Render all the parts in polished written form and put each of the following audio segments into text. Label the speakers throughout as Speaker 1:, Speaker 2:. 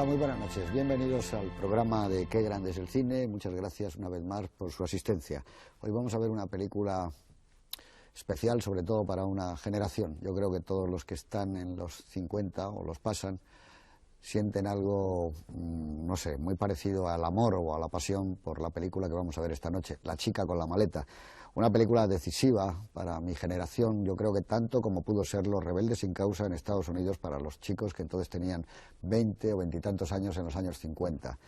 Speaker 1: muy buenas noches. Bienvenidos al programa de Qué grande es el cine. Muchas gracias una vez más por su asistencia. Hoy vamos a ver una película especial, sobre todo para una generación. Yo creo que todos los que están en los 50 o los pasan sienten algo, no sé, muy parecido al amor o a la pasión por la película que vamos a ver esta noche, La chica con la maleta. Una película decisiva para mi generación, yo creo que tanto como pudo ser Los rebeldes sin causa en Estados Unidos para los chicos que entonces tenían 20 o 20 y tantos años en los años 50.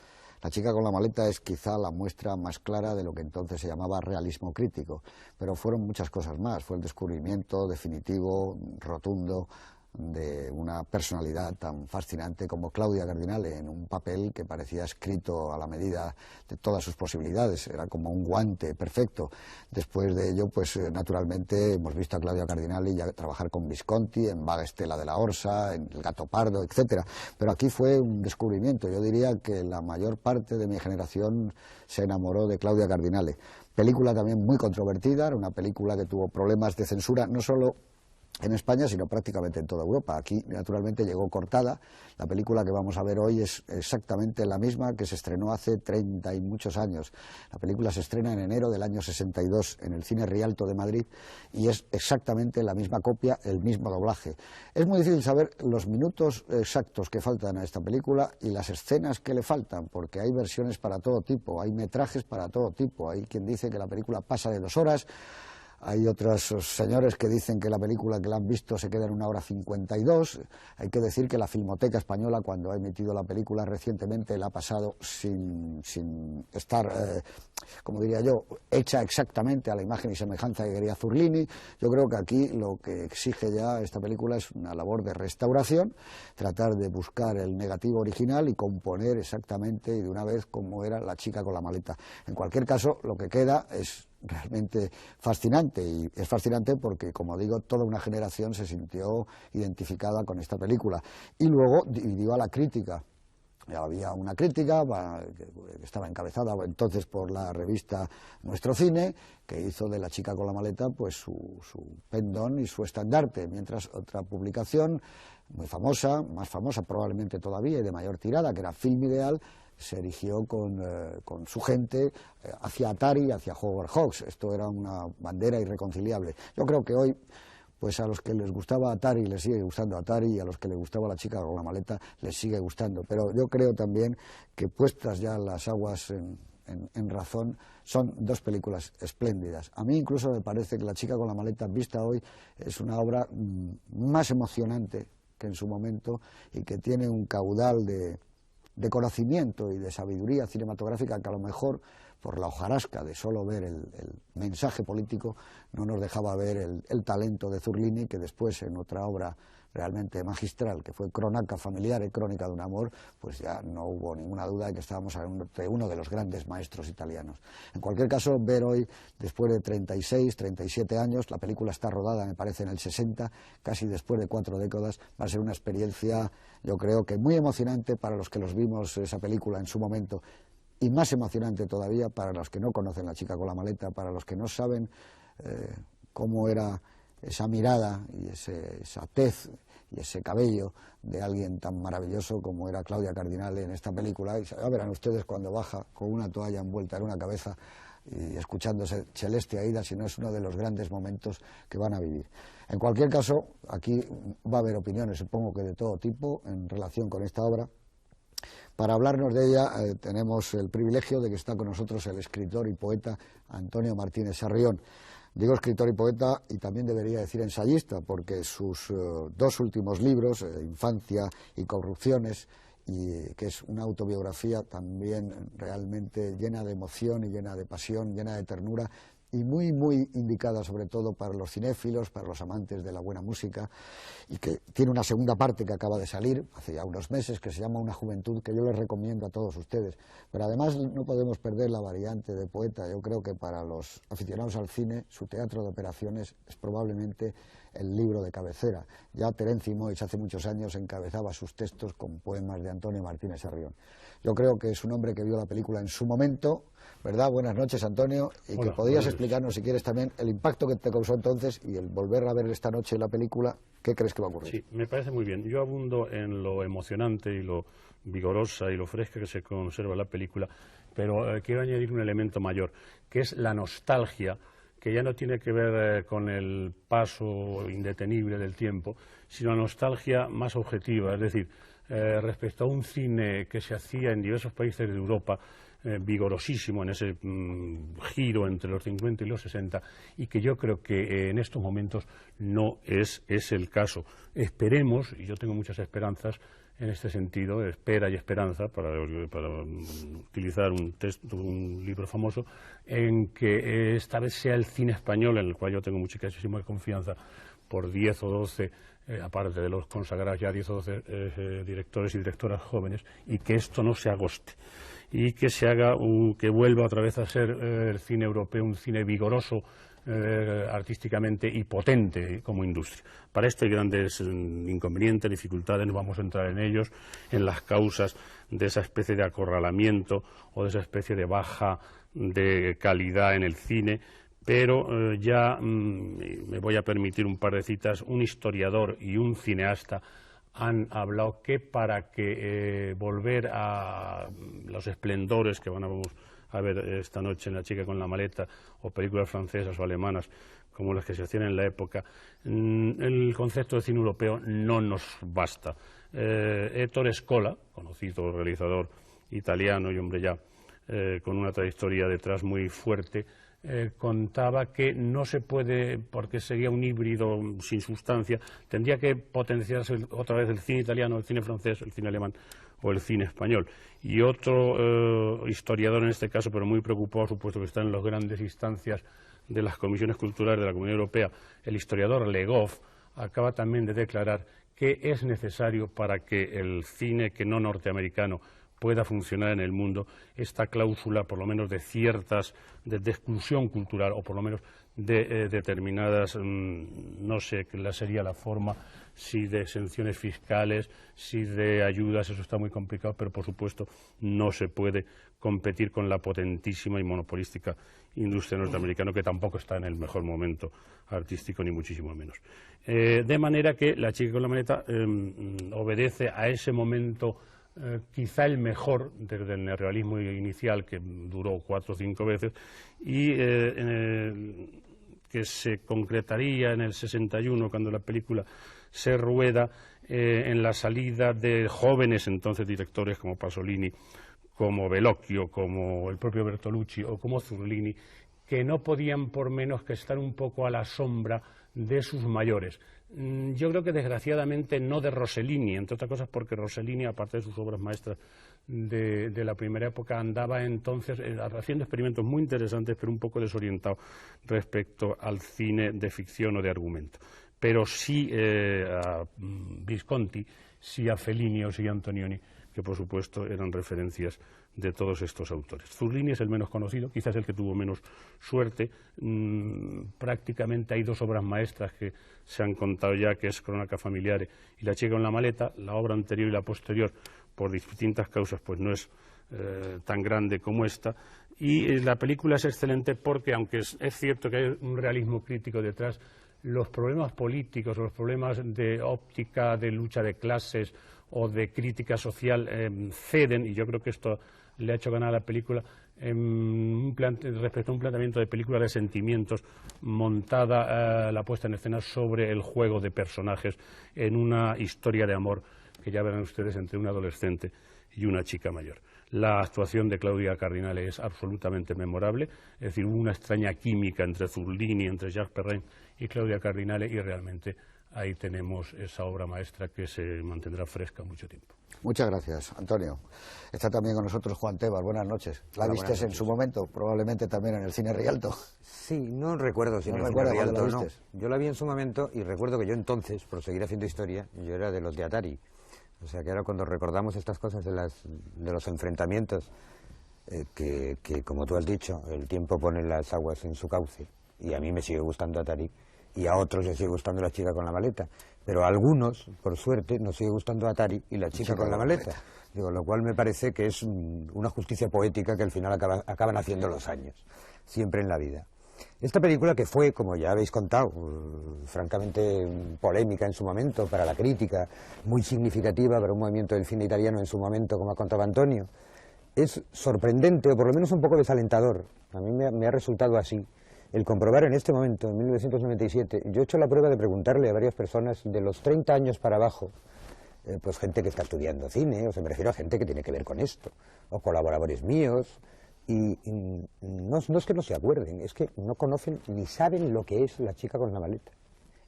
Speaker 1: La chica con la maleta es quizá la muestra más clara de lo que entonces se llamaba realismo crítico, pero fueron muchas cosas más. Fue el descubrimiento definitivo, rotundo, de una personalidad tan fascinante como Claudia Cardinale, en un papel que parecía escrito a la medida de todas sus posibilidades, era como un guante perfecto. Después de ello, pues naturalmente hemos visto a Claudia Cardinale ya trabajar con Visconti, en Vaga Estela de la Orsa, en El gato pardo, etcétera. Pero aquí fue un descubrimiento. Yo diría que la mayor parte de mi generación se enamoró de Claudia Cardinale. Película también muy controvertida, era una película que tuvo problemas de censura, no solo en España, sino prácticamente en toda Europa. Aquí, naturalmente, llegó cortada. La película que vamos a ver hoy es exactamente la misma que se estrenó hace 30 y muchos años. La película se estrena en enero del año 62 en el Cine Rialto de Madrid y es exactamente la misma copia, el mismo doblaje. Es muy difícil saber los minutos exactos que faltan a esta película y las escenas que le faltan, porque hay versiones para todo tipo, hay metrajes para todo tipo. Hay quien dice que la película pasa de 2 horas, hay otros señores que dicen que la película que la han visto se queda en 1 hora 52. Hay que decir que la Filmoteca Española, cuando ha emitido la película recientemente, la ha pasado sin estar, como diría yo, hecha exactamente a la imagen y semejanza que quería Zurlini. Yo creo que aquí lo que exige ya esta película es una labor de restauración, tratar de buscar el negativo original y componer exactamente y de una vez como era La chica con la maleta. En cualquier caso, lo que queda es realmente fascinante, y es fascinante porque, como digo, toda una generación se sintió identificada con esta película y luego dividió a la crítica. Había una crítica que estaba encabezada entonces por la revista Nuestro Cine, que hizo de La chica con la maleta pues su pendón y su estandarte, mientras otra publicación muy famosa, más famosa probablemente todavía y de mayor tirada, que era Film Ideal, se erigió con su gente hacia Atari, hacia Howard Hawks. Esto era una bandera irreconciliable. Yo creo que hoy, pues a los que les gustaba Atari les sigue gustando Atari, y a los que les gustaba La chica con la maleta les sigue gustando. Pero yo creo también que, puestas ya las aguas en razón, son 2 películas espléndidas. A mí incluso me parece que La chica con la maleta, vista hoy, es una obra más emocionante que en su momento y que tiene un caudal de conocimiento y de sabiduría cinematográfica que a lo mejor por la hojarasca de solo ver el mensaje político no nos dejaba ver el talento de Zurlini, que después en otra obra realmente magistral, que fue Cronaca familiare, Crónica de un amor, pues ya no hubo ninguna duda de que estábamos ante uno de los grandes maestros italianos. En cualquier caso, ver hoy, después de 36, 37 años, la película está rodada, me parece, en el 60, casi después de 4 décadas, va a ser una experiencia, yo creo que muy emocionante para los que los vimos esa película en su momento, y más emocionante todavía para los que no conocen La chica con la maleta, para los que no saben cómo era esa mirada y esa tez y ese cabello de alguien tan maravilloso como era Claudia Cardinale en esta película. Y ya verán ustedes cuando baja con una toalla envuelta en una cabeza y escuchándose Celeste Aida, si no es uno de los grandes momentos que van a vivir. En cualquier caso, aquí va a haber opiniones, supongo que de todo tipo, en relación con esta obra. Para hablarnos de ella tenemos el privilegio de que está con nosotros el escritor y poeta Antonio Martínez Sarrión. Digo escritor y poeta, y también debería decir ensayista, porque sus 2 últimos libros, Infancia y Corrupciones, que es una autobiografía también realmente llena de emoción y llena de pasión, llena de ternura, y muy, muy indicada sobre todo para los cinéfilos, para los amantes de la buena música, y que tiene una segunda parte que acaba de salir hace ya unos meses, que se llama Una juventud, que yo les recomiendo a todos ustedes. Pero además no podemos perder la variante de poeta. Yo creo que para los aficionados al cine, su teatro de operaciones es probablemente el libro de cabecera. Ya Terenci Moix hace muchos años encabezaba sus textos con poemas de Antonio Martínez Sarrión. Yo creo que es un hombre que vio la película en su momento, ¿Verdad? Buenas noches, Antonio. Y
Speaker 2: Hola,
Speaker 1: que podías explicarnos, si quieres, también el impacto que te causó entonces y el volver a ver esta noche la película, ¿qué crees que va a ocurrir?
Speaker 2: Sí, me parece muy bien. Yo abundo en lo emocionante y lo vigorosa y lo fresca que se conserva la película, pero quiero añadir un elemento mayor, que es la nostalgia, que ya no tiene que ver con el paso indetenible del tiempo, sino la nostalgia más objetiva, es decir, respecto a un cine que se hacía en diversos países de Europa, vigorosísimo en ese giro entre los 50 y los 60, y que yo creo que en estos momentos no es el caso. Esperemos, y yo tengo muchas esperanzas en este sentido, espera y esperanza, para utilizar un libro famoso, en que esta vez sea el cine español, en el cual yo tengo muchísima confianza, por 10 o 12, aparte de los consagrados ya 10 o 12 directores y directoras jóvenes, y que esto no se agoste, y que se haga, que vuelva otra vez a ser el cine europeo un cine vigoroso artísticamente y potente como industria. Para esto hay grandes inconvenientes, dificultades, no vamos a entrar en ellos, en las causas de esa especie de acorralamiento o de esa especie de baja de calidad en el cine, pero ya me voy a permitir un par de citas. Un historiador y un cineasta han hablado que para que volver a los esplendores que vamos a ver esta noche en La chica con la maleta, o películas francesas o alemanas como las que se hacían en la época, el concepto de cine europeo no nos basta. Ettore Scola, conocido realizador italiano y hombre ya con una trayectoria detrás muy fuerte, contaba que no se puede, porque sería un híbrido sin sustancia, tendría que potenciarse otra vez el cine italiano, el cine francés, el cine alemán o el cine español. Y otro historiador en este caso, pero muy preocupado, supuesto que está en las grandes instancias de las comisiones culturales de la Comunidad Europea, el historiador Legov, acaba también de declarar que es necesario, para que el cine que no norteamericano pueda funcionar en el mundo, esta cláusula, por lo menos de ciertas, de exclusión cultural, o por lo menos de determinadas, no sé qué sería la forma, si de exenciones fiscales, si de ayudas, eso está muy complicado, pero por supuesto no se puede competir con la potentísima y monopolística industria norteamericana, que tampoco está en el mejor momento artístico, ni muchísimo menos. De manera que La chica con la maleta obedece a ese momento, quizá el mejor desde el neorrealismo inicial, que duró 4 o 5 veces, y que se concretaría en el 61, cuando la película se rueda, en la salida de jóvenes entonces directores como Pasolini, como Bellocchio, como el propio Bertolucci o como Zurlini, que no podían por menos que estar un poco a la sombra de sus mayores. Yo creo que desgraciadamente no de Rossellini, entre otras cosas porque Rossellini, aparte de sus obras maestras de la primera época, andaba entonces haciendo experimentos muy interesantes, pero un poco desorientado respecto al cine de ficción o de argumento. Pero sí a Visconti, sí a Fellini o sí a Antonioni, que por supuesto eran referencias de todos estos autores. Zurlini es el menos conocido, quizás el que tuvo menos suerte. Prácticamente hay 2 obras maestras que se han contado ya, que es Cronaca Familiare y La chica con la maleta. La obra anterior y la posterior, por distintas causas, pues no es tan grande como esta. Y la película es excelente porque, aunque es cierto que hay un realismo crítico detrás, los problemas políticos, los problemas de óptica, de lucha de clases o de crítica social ceden, y yo creo que esto le ha hecho ganar a la película respecto a un planteamiento de película de sentimientos, montada la puesta en escena sobre el juego de personajes en una historia de amor que ya verán ustedes entre un adolescente y una chica mayor. La actuación de Claudia Cardinale es absolutamente memorable, es decir, hubo una extraña química entre Zurlini, entre Jacques Perrin y Claudia Cardinale, y realmente ahí tenemos esa obra maestra que se mantendrá fresca mucho tiempo.
Speaker 1: Muchas gracias, Antonio. Está también con nosotros Juan Tebas. Buenas noches. ¿La vistes en su momento? Probablemente también en el Cine Rialto.
Speaker 3: Sí, no recuerdo si en el Cine Rialto o no. Yo la vi en su momento y recuerdo que yo entonces, por seguir haciendo historia, yo era de los de Atari. O sea, que ahora cuando recordamos estas cosas de los enfrentamientos, que como tú has dicho, el tiempo pone las aguas en su cauce, y a mí me sigue gustando Atari, y a otros les sigue gustando La chica con la maleta. Pero a algunos, por suerte, nos sigue gustando Atari y La chica con la maleta. Digo, lo cual me parece que es una justicia poética que al final acaban haciendo los años, siempre en la vida. Esta película, que fue, como ya habéis contado, francamente polémica en su momento para la crítica, muy significativa para un movimiento del cine italiano en su momento, como ha contado Antonio, es sorprendente, o por lo menos un poco desalentador. A mí me ha resultado así el comprobar en este momento, en 1997, yo he hecho la prueba de preguntarle a varias personas de los 30 años para abajo, pues gente que está estudiando cine, o sea, me refiero a gente que tiene que ver con esto, o colaboradores míos, y no es que no se acuerden, es que no conocen ni saben lo que es La chica con la maleta.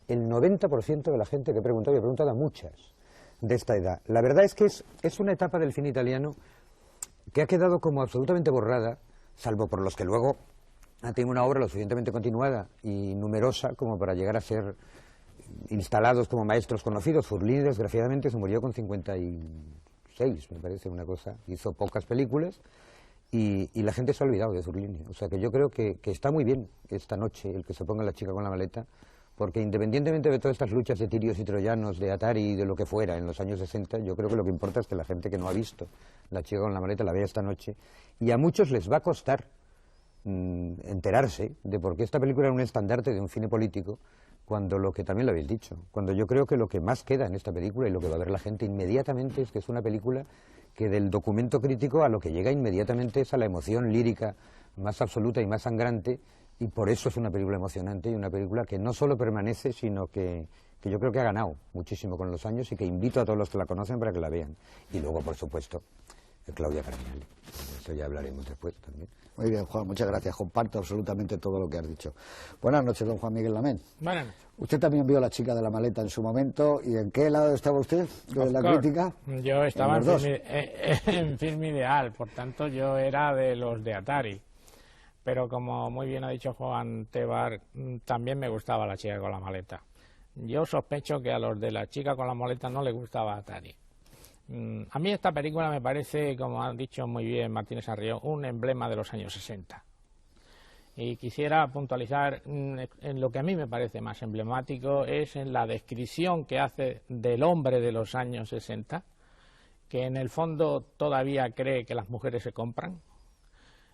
Speaker 3: El 90% de la gente que he preguntado, y he preguntado a muchas de esta edad. La verdad es que es una etapa del cine italiano que ha quedado como absolutamente borrada, salvo por los que luego ha tenido una obra lo suficientemente continuada y numerosa como para llegar a ser instalados como maestros conocidos. Furlini, desgraciadamente, se murió con 56, me parece, una cosa. Hizo pocas películas y la gente se ha olvidado de Furlini. O sea que yo creo que está muy bien esta noche el que se ponga La chica con la maleta, porque independientemente de todas estas luchas de tirios y troyanos, de Atari y de lo que fuera en los años 60, yo creo que lo que importa es que la gente que no ha visto La chica con la maleta la vea esta noche, y a muchos les va a costar enterarse de por qué esta película era un estandarte de un cine político, cuando lo que también lo habéis dicho, cuando yo creo que lo que más queda en esta película y lo que va a ver la gente inmediatamente es que es una película que del documento crítico a lo que llega inmediatamente es a la emoción lírica más absoluta y más sangrante, y por eso es una película emocionante y una película que no solo permanece, sino que yo creo que ha ganado muchísimo con los años, y que invito a todos los que la conocen para que la vean. Y luego, por supuesto, Claudia Cardinali. De eso ya hablaremos después también.
Speaker 1: Muy bien, Juan, muchas gracias. Comparto absolutamente todo lo que has dicho. Buenas noches, don Juan Miguel Lamén.
Speaker 4: Buenas noches.
Speaker 1: Usted también vio La chica de la maleta en su momento. ¿Y en qué lado estaba usted de la crítica?
Speaker 4: Yo estaba en Film Ideal, por tanto yo era de los de Atari. Pero como muy bien ha dicho Juan Tebar, también me gustaba La chica con la maleta. Yo sospecho que a los de La chica con la maleta no les gustaba Atari. A mí esta película me parece, como ha dicho muy bien Martínez Arrió, un emblema de los años 60. Y quisiera puntualizar en lo que a mí me parece más emblemático, es en la descripción que hace del hombre de los años 60, que en el fondo todavía cree que las mujeres se compran,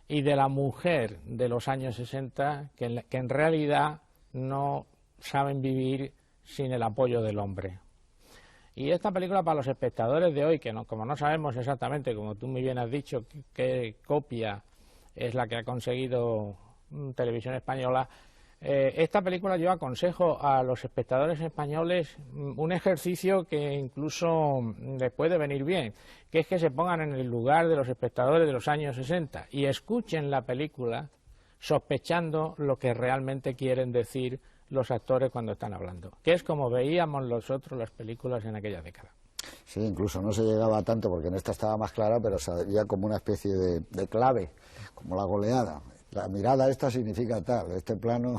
Speaker 4: y de la mujer de los años 60, que en realidad no saben vivir sin el apoyo del hombre. Y esta película, para los espectadores de hoy, que no, como no sabemos exactamente, como tú muy bien has dicho, qué copia es la que ha conseguido Televisión Española, esta película yo aconsejo a los espectadores españoles un ejercicio que incluso les puede venir bien, que es que se pongan en el lugar de los espectadores de los años 60 y escuchen la película sospechando lo que realmente quieren decir los actores cuando están hablando, que es como veíamos nosotros las películas en aquella década.
Speaker 1: Sí, incluso no se llegaba tanto, porque en esta estaba más clara, pero salía como una especie de clave, como la goleada. La mirada esta significa tal, este plano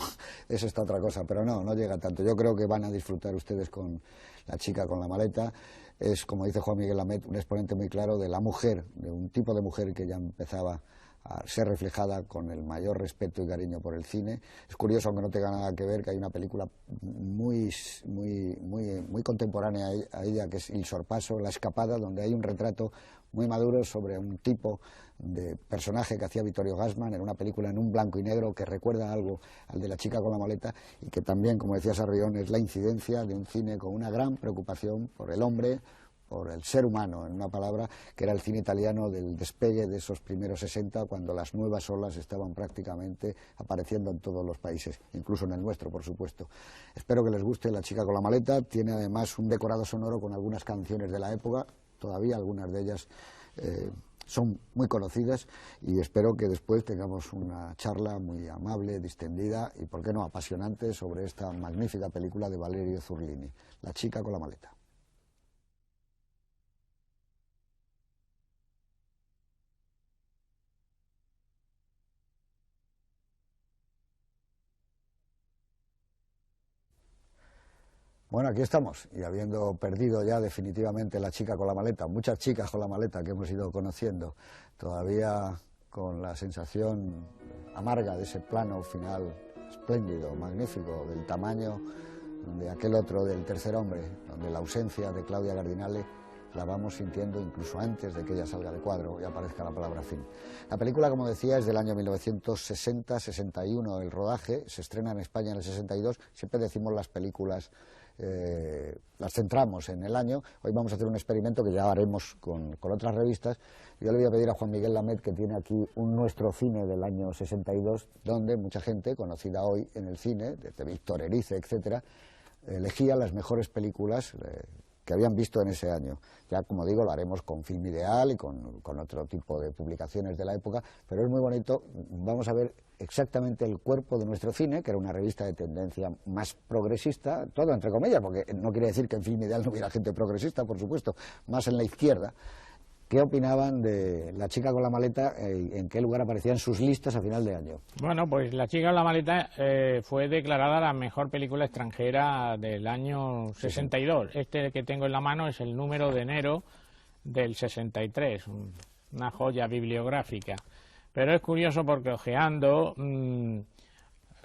Speaker 1: es esta otra cosa, pero no llega tanto. Yo creo que van a disfrutar ustedes con La chica con la maleta. Es, como dice Juan Miguel Lamet, un exponente muy claro de la mujer, de un tipo de mujer que ya empezaba a ser reflejada con el mayor respeto y cariño por el cine. Es curioso, aunque no tenga nada que ver, que hay una película muy contemporánea a ella, que es Il sorpaso, La escapada, donde hay un retrato muy maduro sobre un tipo de personaje que hacía Vittorio Gassman, en una película en un blanco y negro que recuerda algo al de La chica con la maleta, y que también, como decía Sarrión, es la incidencia de un cine con una gran preocupación por el hombre, por el ser humano, en una palabra, que era el cine italiano del despegue de esos primeros 60, cuando las nuevas olas estaban prácticamente apareciendo en todos los países, incluso en el nuestro, por supuesto. Espero que les guste La chica con la maleta. Tiene además un decorado sonoro con algunas canciones de la época, todavía algunas de ellas son muy conocidas, y espero que después tengamos una charla muy amable, distendida y, por qué no, apasionante sobre esta magnífica película de Valerio Zurlini, La chica con la maleta. Bueno, aquí estamos, y habiendo perdido ya definitivamente La chica con la maleta, muchas chicas con la maleta que hemos ido conociendo, todavía con la sensación amarga de ese plano final espléndido, magnífico, del tamaño de aquel otro, del Tercer hombre, donde la ausencia de Claudia Cardinale la vamos sintiendo incluso antes de que ella salga de cuadro y aparezca la palabra fin. La película, como decía, es del año 1960-61 el rodaje, se estrena en España en el 62, siempre decimos las películas, las centramos en el año. Hoy vamos a hacer un experimento que ya haremos con otras revistas. Yo le voy a pedir a Juan Miguel Lamet, que tiene aquí un Nuestro Cine del año 62, donde mucha gente, conocida hoy en el cine, desde Víctor Erice, etcétera, elegía las mejores películas que habían visto en ese año. Ya, como digo, lo haremos con Film Ideal y con otro tipo de publicaciones de la época, pero es muy bonito. Vamos a ver exactamente el cuerpo de Nuestro Cine, que era una revista de tendencia más progresista, todo entre comillas, porque no quiere decir que en Film Ideal no hubiera gente progresista, por supuesto, más en la izquierda. ¿Qué opinaban de La chica con la maleta y en qué lugar aparecía en sus listas a final de año?
Speaker 4: Bueno, pues La chica con la maleta fue declarada la mejor película extranjera del año 62. Este que tengo en la mano es el número de enero del 63, una joya bibliográfica. Pero es curioso porque hojeando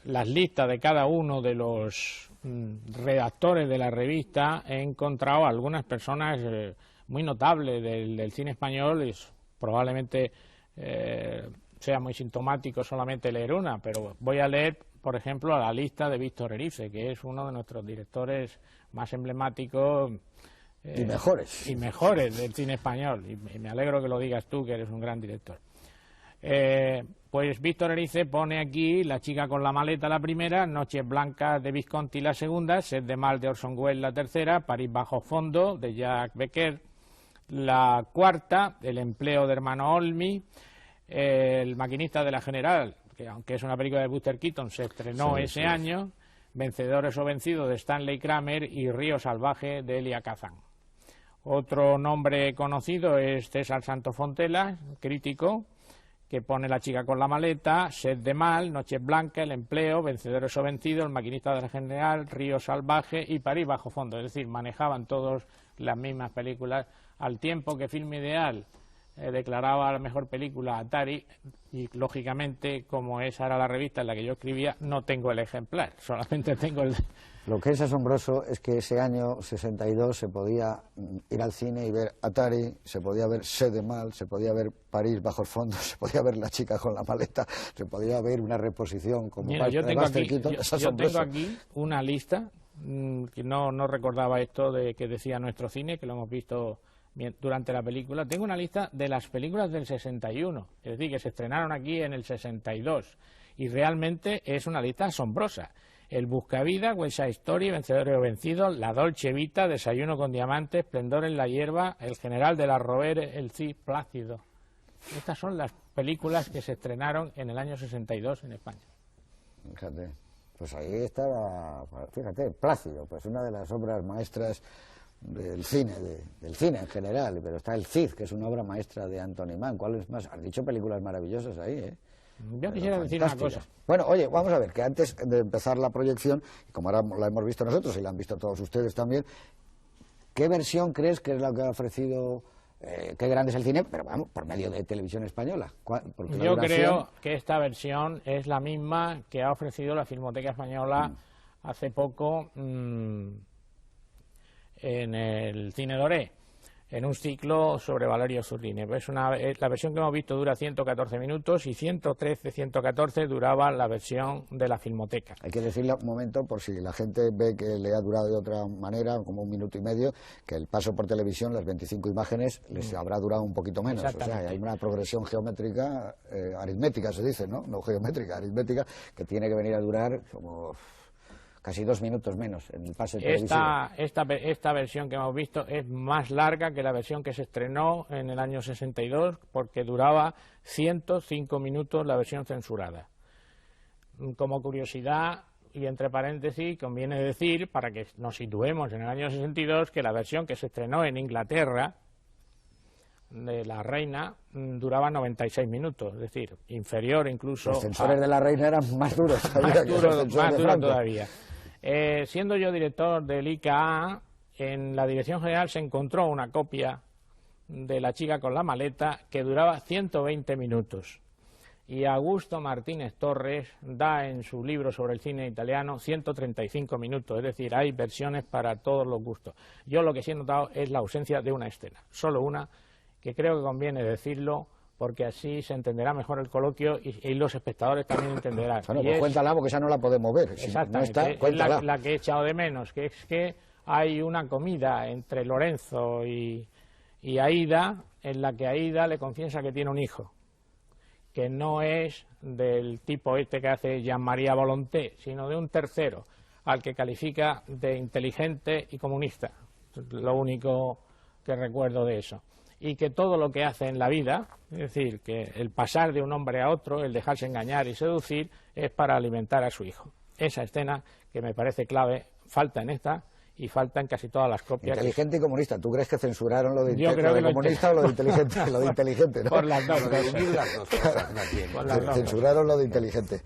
Speaker 4: las listas de cada uno de los redactores de la revista he encontrado algunas personas muy notables del cine español, y probablemente sea muy sintomático solamente leer una, pero voy a leer, por ejemplo, la lista de Víctor Erice, que es uno de nuestros directores más emblemáticos
Speaker 1: y mejores
Speaker 4: del cine español, y me alegro que lo digas tú, que eres un gran director. Pues Víctor Erice pone aquí La chica con la maleta la primera, Noches blancas de Visconti la segunda, Sed de mal de Orson Welles la tercera, París bajo fondo de Jacques Becker la cuarta, El empleo de hermano Olmi, El maquinista de la General, que aunque es una película de Buster Keaton, se estrenó ese año, Vencedores o vencidos de Stanley Kramer y Río salvaje de Elia Kazan. Otro nombre conocido es César Santofontela, crítico, que pone La chica con la maleta, Sed de mal, Noches blancas, El empleo, Vencedores o vencidos, El maquinista de la General, Río salvaje y París bajo fondo. Es decir, manejaban todos las mismas películas, al tiempo que Film Ideal declaraba la mejor película Atari, y lógicamente, como esa era la revista en la que yo escribía, no tengo el ejemplar, solamente tengo el...
Speaker 1: Lo que es asombroso es que ese año 62 se podía ir al cine y ver Atari, se podía ver Sed de mal, se podía ver París bajo el fondo, se podía ver La chica con la maleta, se podía ver una reposición como
Speaker 4: Mira, yo tengo aquí una lista, que no recordaba esto de que decía Nuestro Cine, que lo hemos visto durante la película. Tengo una lista de las películas del 61, es decir, que se estrenaron aquí en el 62, y realmente es una lista asombrosa. El Buscavidas, West Side Story, Vencedores o vencidos, La Dolce Vita, Desayuno con diamantes, Esplendor en la hierba, El general de la Rovere, El Cid Plácido. Estas son las películas que se estrenaron en el año 62 en España.
Speaker 1: Fíjate, pues ahí estaba, fíjate, Plácido, pues una de las obras maestras del cine en general, pero está El Cid, que es una obra maestra de Anthony Mann. ¿Cuáles más? Has dicho películas maravillosas ahí, ¿eh?
Speaker 4: Yo quisiera decir una cosa.
Speaker 1: Bueno, oye, vamos a ver, que antes de empezar la proyección, y como ahora la hemos visto nosotros y la han visto todos ustedes también, ¿qué versión crees que es la que ha ofrecido Qué grande es el cine? Pero vamos, por medio de Televisión Española.
Speaker 4: Yo creo que esta versión es la misma que ha ofrecido la Filmoteca Española hace poco en el Cine Doré, en un ciclo sobre Valerio Zurline. La versión que hemos visto dura 114 minutos y 113-114 duraba la versión de la Filmoteca.
Speaker 1: Hay que decirle un momento, por si la gente ve que le ha durado de otra manera, como 1 minuto y medio, que el paso por televisión, las 25 imágenes, les habrá durado un poquito menos. O sea, hay una progresión geométrica, aritmética se dice, ¿no? No geométrica, aritmética, que tiene que venir a durar como casi 2 minutos menos en el pase televisivo.
Speaker 4: Esta versión que hemos visto es más larga que la versión que se estrenó en el año 62, porque duraba 105 minutos la versión censurada. Como curiosidad, y entre paréntesis, conviene decir, para que nos situemos en el año 62, que la versión que se estrenó en Inglaterra, de La Reina, duraba 96 minutos, es decir, inferior incluso...
Speaker 1: Los censores de La Reina eran más duros
Speaker 4: más duros todavía. Siendo yo director del ICA, en la Dirección General se encontró una copia de La chica con la maleta que duraba 120 minutos. Y Augusto Martínez Torres da en su libro sobre el cine italiano 135 minutos, es decir, hay versiones para todos los gustos. Yo lo que sí he notado es la ausencia de una escena, solo una, que creo que conviene decirlo, porque así se entenderá mejor el coloquio y los espectadores también entenderán.
Speaker 1: Bueno, pues cuéntala, porque esa no la podemos ver. Si
Speaker 4: exactamente,
Speaker 1: no está, cuéntala.
Speaker 4: Es la que he echado de menos, que es que hay una comida entre Lorenzo y Aída, en la que Aída le confiesa que tiene un hijo, que no es del tipo este que hace Jean-Marie Volonté, sino de un tercero, al que califica de inteligente y comunista. Lo único que recuerdo de eso. Y que todo lo que hace en la vida, es decir, que el pasar de un hombre a otro, el dejarse engañar y seducir, es para alimentar a su hijo. Esa escena, que me parece clave, falta en esta y falta en casi todas las copias.
Speaker 1: Inteligente y comunista. ¿Tú crees que censuraron lo de, comunista o lo de inteligente? Lo de inteligente, ¿no?
Speaker 4: Por las dos cosas.
Speaker 1: Censuraron lo de inteligente.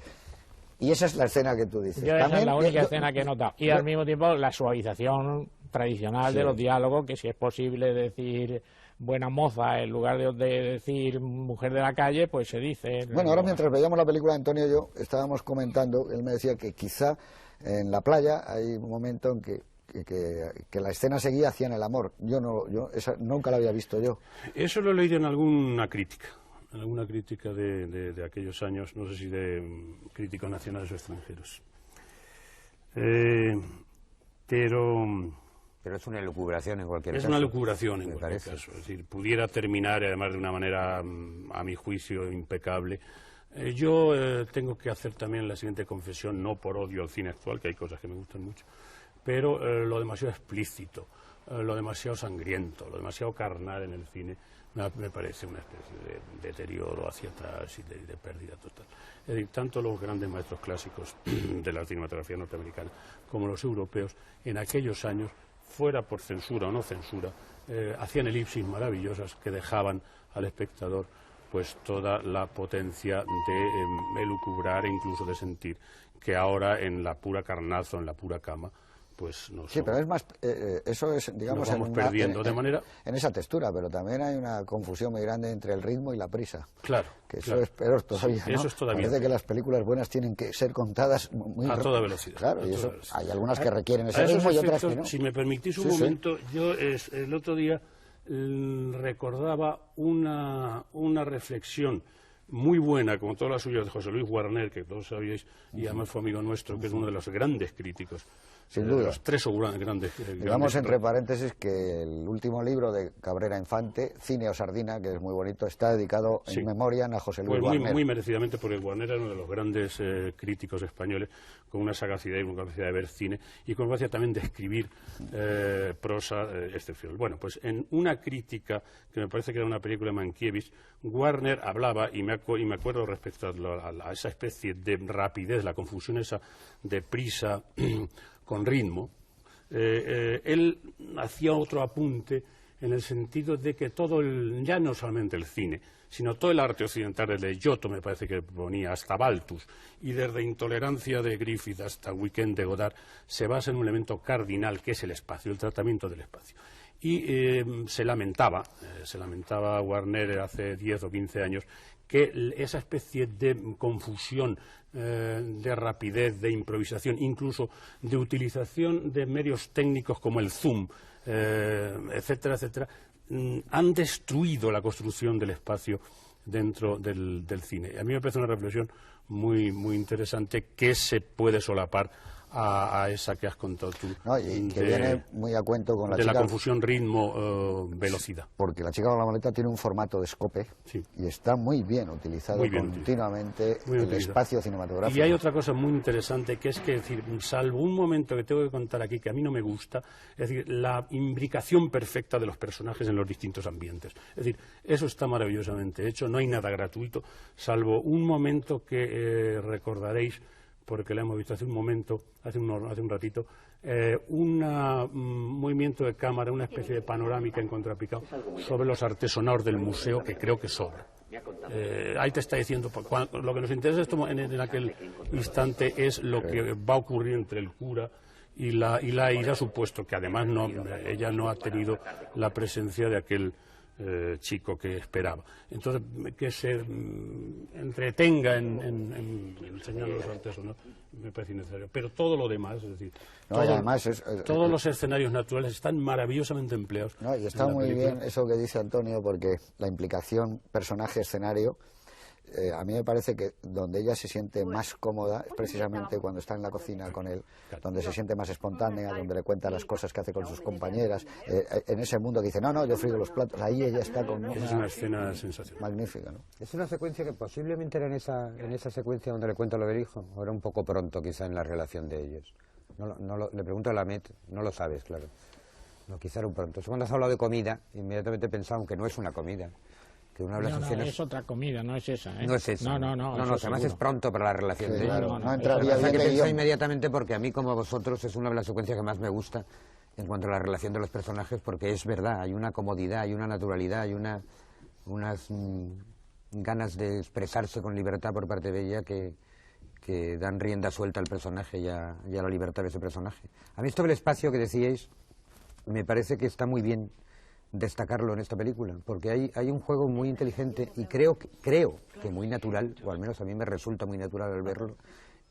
Speaker 1: Y esa es la escena que tú dices.
Speaker 4: Esa es la única escena que he notado. Y al mismo tiempo la suavización tradicional de los diálogos, que si es posible decir buena moza en lugar de decir mujer de la calle, pues se dice.
Speaker 1: Bueno, ahora mientras veíamos la película, Antonio y yo estábamos comentando, él me decía que quizá en la playa hay un momento en que la escena seguía hacían el amor. Yo esa nunca la había visto yo.
Speaker 2: Eso lo he leído en alguna crítica de aquellos años, no sé si de críticos nacionales o extranjeros.
Speaker 3: Pero es una elucubración en cualquier caso.
Speaker 2: Es una elucubración en cualquier caso. Es decir, pudiera terminar, además de una manera, a mi juicio, impecable. Yo tengo que hacer también la siguiente confesión, no por odio al cine actual, que hay cosas que me gustan mucho, pero lo demasiado explícito, lo demasiado sangriento, lo demasiado carnal en el cine, me parece una especie de deterioro hacia atrás y de pérdida total. Es decir, tanto los grandes maestros clásicos de la cinematografía norteamericana como los europeos, en aquellos años, fuera por censura o no censura, hacían elipsis maravillosas que dejaban al espectador pues toda la potencia de elucubrar e incluso de sentir, que ahora en la pura carnazo, en la pura cama, pues no.
Speaker 1: Sí, pero es más, eso es, digamos,
Speaker 2: nos vamos perdiendo de manera
Speaker 1: en esa textura, pero también hay una confusión muy grande entre el ritmo y la prisa.
Speaker 2: Claro.
Speaker 1: Que eso es peor todavía,
Speaker 2: sí,
Speaker 1: ¿no?
Speaker 2: Eso es todavía.
Speaker 1: Parece que las películas buenas tienen que ser contadas
Speaker 2: a toda velocidad.
Speaker 1: Claro, y eso hay algunas que requieren ese ritmo y otras que no.
Speaker 2: Si me permitís un momento, yo el otro día recordaba una reflexión muy buena, como todas las suyas, de José Luis Guarner, que todos sabíais, y además fue amigo nuestro, que es uno de los grandes críticos.
Speaker 1: Sin duda.
Speaker 2: Los tres grandes.
Speaker 1: Digamos entre paréntesis que el último libro de Cabrera Infante, Cine o Sardina, que es muy bonito, está dedicado en memoria a José Luis Guarner.
Speaker 2: Muy merecidamente, porque Guarner era uno de los grandes críticos españoles, con una sagacidad y una capacidad de ver cine, y con capacidad también de escribir prosa excepcional. Bueno, pues en una crítica, que me parece que era una película de Mankiewicz, Guarner hablaba, y me acuerdo respecto a esa especie de rapidez, la confusión esa de prisa con ritmo, él hacía otro apunte en el sentido de que ya no solamente el cine, sino todo el arte occidental, desde Giotto me parece que ponía hasta Balthus, y desde Intolerancia de Griffith hasta Weekend de Godard, se basa en un elemento cardinal que es el espacio, el tratamiento del espacio. Y se lamentaba Guarner hace 10 o 15 años que esa especie de confusión, de rapidez, de improvisación, incluso de utilización de medios técnicos como el zoom, etcétera, etcétera, han destruido la construcción del espacio dentro del cine. A mí me parece una reflexión muy, muy interesante que se puede solapar a esa que has contado tú.
Speaker 1: No, y que viene muy a cuento con la chica.
Speaker 2: De la confusión ritmo-velocidad.
Speaker 1: Porque La chica con la maleta tiene un formato de escope y está muy bien utilizado continuamente el espacio cinematográfico.
Speaker 2: Y hay otra cosa muy interesante, que es que, decir, salvo un momento que tengo que contar aquí que a mí no me gusta, es decir, la imbricación perfecta de los personajes en los distintos ambientes. Es decir, eso está maravillosamente hecho, no hay nada gratuito, salvo un momento que recordaréis, porque la hemos visto hace un ratito, un movimiento de cámara, una especie de panorámica en contrapicado sobre los artesonados del museo, que creo que sobra. Ahí te está diciendo, lo que nos interesa en aquel instante es lo que va a ocurrir entre el cura y la Aída, supuesto que además ella no ha tenido la presencia de aquel chico que esperaba. Entonces, que se entretenga en enseñar los artesos, ¿no? Me parece innecesario. Pero todo lo demás, es decir, todos los escenarios naturales están maravillosamente empleados.
Speaker 1: No, y está muy bien eso que dice Antonio, porque la implicación personaje-escenario, a mí me parece que donde ella se siente más cómoda es precisamente cuando está en la cocina con él, donde se siente más espontánea, donde le cuenta las cosas que hace con sus compañeras, en ese mundo que dice, no, yo frigo los platos, ahí ella está con...
Speaker 2: Esa es una escena sensacional.
Speaker 1: Magnífica, ¿no?
Speaker 3: Es una secuencia que posiblemente era en esa secuencia donde le cuenta lo del hijo, o era un poco pronto quizá en la relación de ellos. Le pregunto a Lamet, no lo sabes, claro. No, quizá era un pronto. Cuando has hablado de comida, inmediatamente he pensado, aunque no es una comida, que una de las escenas...
Speaker 4: es otra comida, no es esa, ¿eh?
Speaker 3: No es esa.
Speaker 4: No,
Speaker 3: además es pronto para la relación de ellos.
Speaker 1: No entraría bien
Speaker 3: que
Speaker 1: de
Speaker 3: pensé
Speaker 1: guión.
Speaker 3: inmediatamente porque a mí, como a vosotros, es una de las secuencias que más me gusta en cuanto a la relación de los personajes, porque es verdad, hay una comodidad, hay una naturalidad, hay unas ganas de expresarse con libertad por parte de ella que dan rienda suelta al personaje y a la libertad de ese personaje. A mí esto del espacio que decíais, me parece que está muy bien destacarlo en esta película, porque hay un juego muy inteligente y creo que muy natural, o al menos a mí me resulta muy natural al verlo,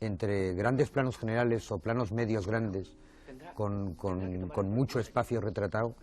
Speaker 3: entre grandes planos generales o planos medios grandes, con mucho espacio retratado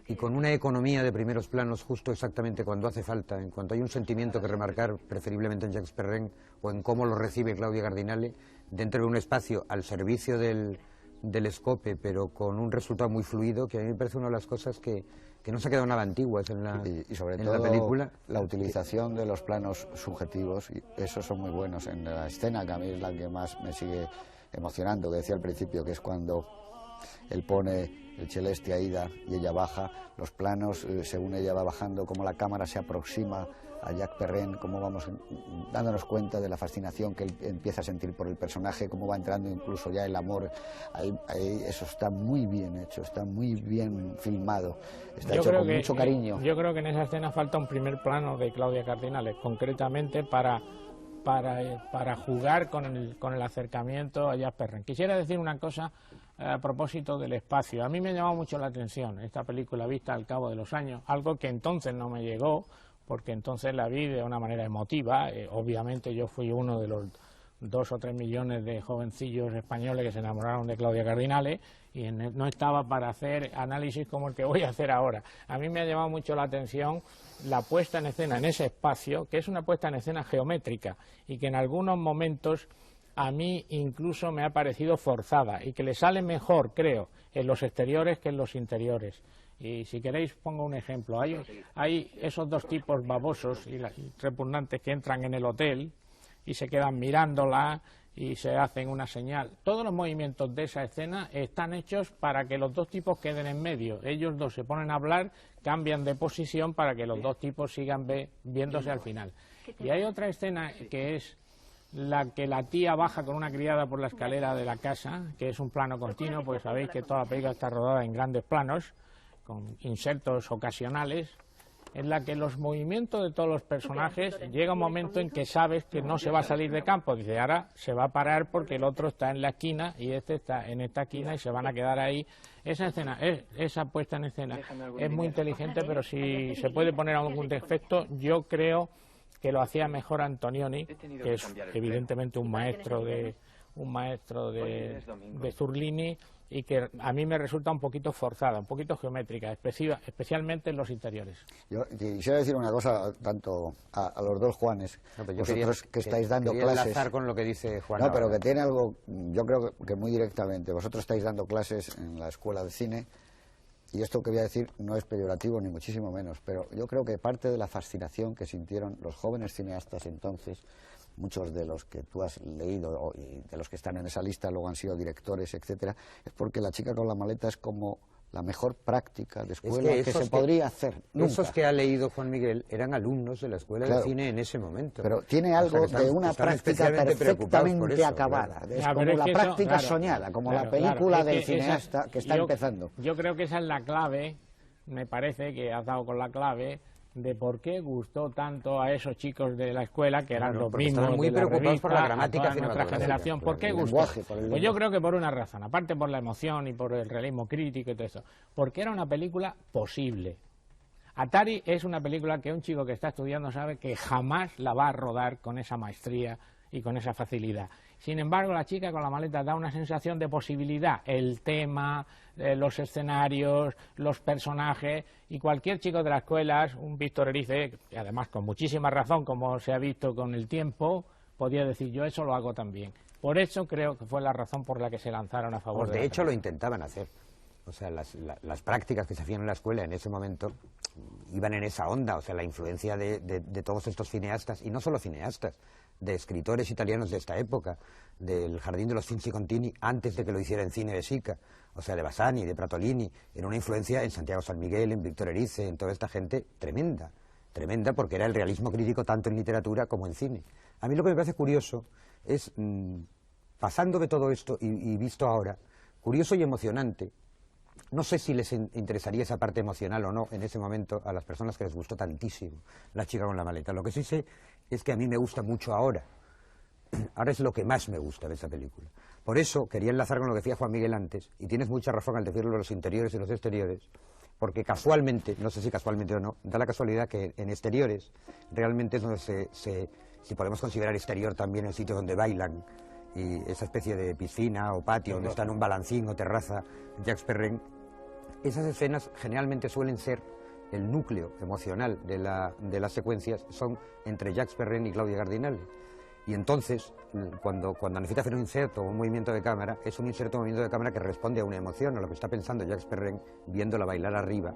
Speaker 3: y con una economía de primeros planos justo exactamente cuando hace falta, en cuanto hay un sentimiento que remarcar, preferiblemente en Jacques Perrin, o en cómo lo recibe Claudia Cardinale, dentro de un espacio al servicio del escope, pero con un resultado muy fluido, que a mí me parece una de las cosas que no se ha quedado nada antiguas en la,
Speaker 1: y sobre
Speaker 3: en
Speaker 1: todo
Speaker 3: la película.
Speaker 1: La utilización de los planos subjetivos, y esos son muy buenos. En la escena que a mí es la que más me sigue emocionando, que decía al principio, que es cuando él pone el Celeste a Ida y ella baja, los planos, según ella va bajando, cómo la cámara se aproxima a Jacques Perrin, cómo vamos dándonos cuenta de la fascinación que él empieza a sentir por el personaje, cómo va entrando incluso ya el amor. Ahí eso está muy bien hecho, está muy bien filmado, está hecho con mucho cariño.
Speaker 4: Yo creo que en esa escena falta un primer plano de Claudia Cardinale, concretamente para jugar con el acercamiento a Jacques Perrin. Quisiera decir una cosa a propósito del espacio. A mí me ha llamado mucho la atención esta película vista al cabo de los años, algo que entonces no me llegó, porque entonces la vi de una manera emotiva. Obviamente yo fui uno de los 2 o 3 millones de jovencillos españoles que se enamoraron de Claudia Cardinale y no estaba para hacer análisis como el que voy a hacer ahora. A mí me ha llamado mucho la atención la puesta en escena en ese espacio, que es una puesta en escena geométrica y que en algunos momentos a mí incluso me ha parecido forzada y que le sale mejor, creo, en los exteriores que en los interiores. Y si queréis pongo un ejemplo. Hay esos dos tipos babosos y repugnantes que entran en el hotel y se quedan mirándola y se hacen una señal. Todos los movimientos de esa escena están hechos para que los dos tipos queden en medio. Ellos dos se ponen a hablar, cambian de posición para que los dos tipos sigan viéndose al final. Y hay otra escena que es la que la tía baja con una criada por la escalera de la casa, que es un plano continuo, pues sabéis que toda la película está rodada en grandes planos, con insertos ocasionales, en la que los movimientos de todos los personajes llega un momento en que sabes que no se va a salir de campo. Dice, ahora se va a parar porque el otro está en la esquina y este está en esta esquina y se van a quedar ahí. Esa escena, esa puesta en escena es muy inteligente, pero si se puede poner algún defecto, yo creo que lo hacía mejor Antonioni, que es evidentemente un maestro de Zurlini, y que a mí me resulta un poquito forzada, un poquito geométrica, especialmente en los interiores.
Speaker 1: Yo quisiera decir una cosa tanto a los dos Juanes, vosotros que estáis dando clases...
Speaker 3: enlazar con lo que dice Juan.
Speaker 1: No, pero que tiene algo, yo creo que muy directamente. Vosotros estáis dando clases en la Escuela de Cine, y esto que voy a decir no es peyorativo ni muchísimo menos, pero yo creo que parte de la fascinación que sintieron los jóvenes cineastas entonces, muchos de los que tú has leído y de los que están en esa lista luego han sido directores, etcétera, es porque La chica con la maleta es como la mejor práctica de escuela que se podría hacer. Nunca.
Speaker 3: Esos que ha leído Juan Miguel eran alumnos de la Escuela de Cine en ese momento.
Speaker 1: Pero tiene algo de una práctica perfectamente acabada. Claro. Es como la práctica soñada, como la película del cineasta que está empezando.
Speaker 4: Yo creo que esa es la clave, me parece que has dado con la clave de por qué gustó tanto a esos chicos de la escuela, que eran los mismos
Speaker 3: muy
Speaker 4: de la
Speaker 3: preocupados
Speaker 4: revista,
Speaker 3: por la gramática
Speaker 4: a nuestra generación. ¿Por qué gustó? Pues yo creo que por una razón, aparte por la emoción y por el realismo crítico y todo eso, porque era una película posible. Atari es una película que un chico que está estudiando sabe que jamás la va a rodar con esa maestría y con esa facilidad. Sin embargo, La chica con la maleta da una sensación de posibilidad. El tema, los escenarios, los personajes, y cualquier chico de las escuelas, un Víctor Erice, y además con muchísima razón, como se ha visto con el tiempo, podía decir, yo eso lo hago también. Por eso creo que fue la razón por la que se lanzaron a favor de
Speaker 3: de hecho, lo intentaban hacer. O sea, las prácticas que se hacían en la escuela en ese momento iban en esa onda. O sea, la influencia de todos estos cineastas, y no solo cineastas, de escritores italianos de esta época, del Jardín de los Finzi Contini, antes de que lo hiciera en cine de Sica, o sea, de Bassani, de Pratolini, era una influencia en Santiago San Miguel, en Víctor Erice, en toda esta gente tremenda, tremenda, porque era el realismo crítico tanto en literatura como en cine. A mí lo que me parece curioso es, pasando de todo esto y visto ahora, curioso y emocionante. No sé si les interesaría esa parte emocional o no en ese momento a las personas que les gustó tantísimo La chica con la maleta. Lo que sí sé es que a mí me gusta mucho ahora. Ahora es lo que más me gusta de esa película. Por eso quería enlazar con lo que decía Juan Miguel antes, y tienes mucha razón al decirlo de los interiores y los exteriores, porque casualmente, no sé si casualmente o no, da la casualidad que en exteriores realmente es donde si podemos considerar exterior también el sitio donde bailan, y esa especie de piscina o patio donde está en un balancín o terraza Jacques Perrin. Esas escenas generalmente suelen ser el núcleo emocional de las secuencias, son entre Jacques Perrin y Claudia Cardinale. Y entonces, cuando necesita hacer un inserto o un movimiento de cámara, es un inserto o movimiento de cámara que responde a una emoción, a lo que está pensando Jacques Perrin viéndola bailar arriba,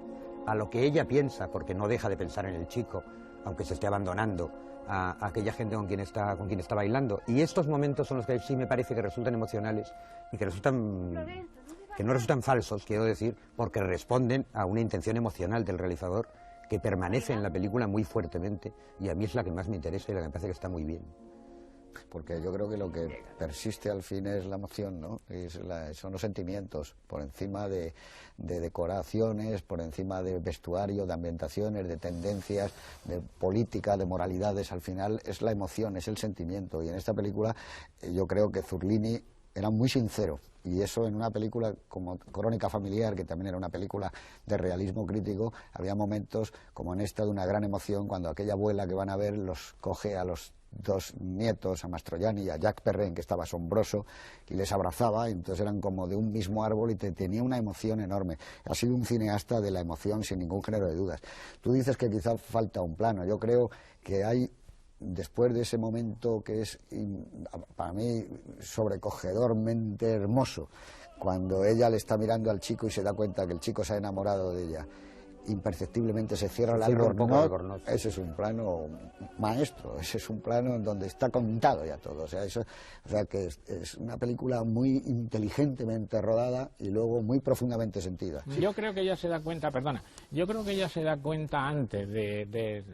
Speaker 3: a lo que ella piensa, porque no deja de pensar en el chico, aunque se esté abandonando a aquella gente con quien está bailando. Y estos momentos son los que sí me parece que resultan emocionales y que no resultan falsos, quiero decir, porque responden a una intención emocional del realizador que permanece en la película muy fuertemente, y a mí es la que más me interesa y la que me parece que está muy bien.
Speaker 1: Porque yo creo que lo que persiste al fin es la emoción, ¿no? Son los sentimientos, por encima de decoraciones, por encima de vestuario, de ambientaciones, de tendencias, de política, de moralidades. Al final es la emoción, es el sentimiento. Y en esta película yo creo que Zurlini era muy sincero, y eso en una película como Crónica Familiar, que también era una película de realismo crítico, había momentos como en esta de una gran emoción cuando aquella abuela que van a ver los coge a los dos nietos, a Mastroianni y a Jacques Perrin, que estaba asombroso, y les abrazaba, y entonces eran como de un mismo árbol y tenía una emoción enorme. Ha sido un cineasta de la emoción sin ningún género de dudas. Tú dices que quizás falta un plano. Yo creo que hay, después de ese momento que es para mí sobrecogedormente hermoso, cuando ella le está mirando al chico y se da cuenta que el chico se ha enamorado de ella, imperceptiblemente se cierra el albornoz. Ese es un plano maestro, ese es un plano en donde está contado ya todo. O sea que es una película muy inteligentemente rodada y luego muy profundamente sentida.
Speaker 4: Yo creo que ella se da cuenta, yo creo que ella se da cuenta antes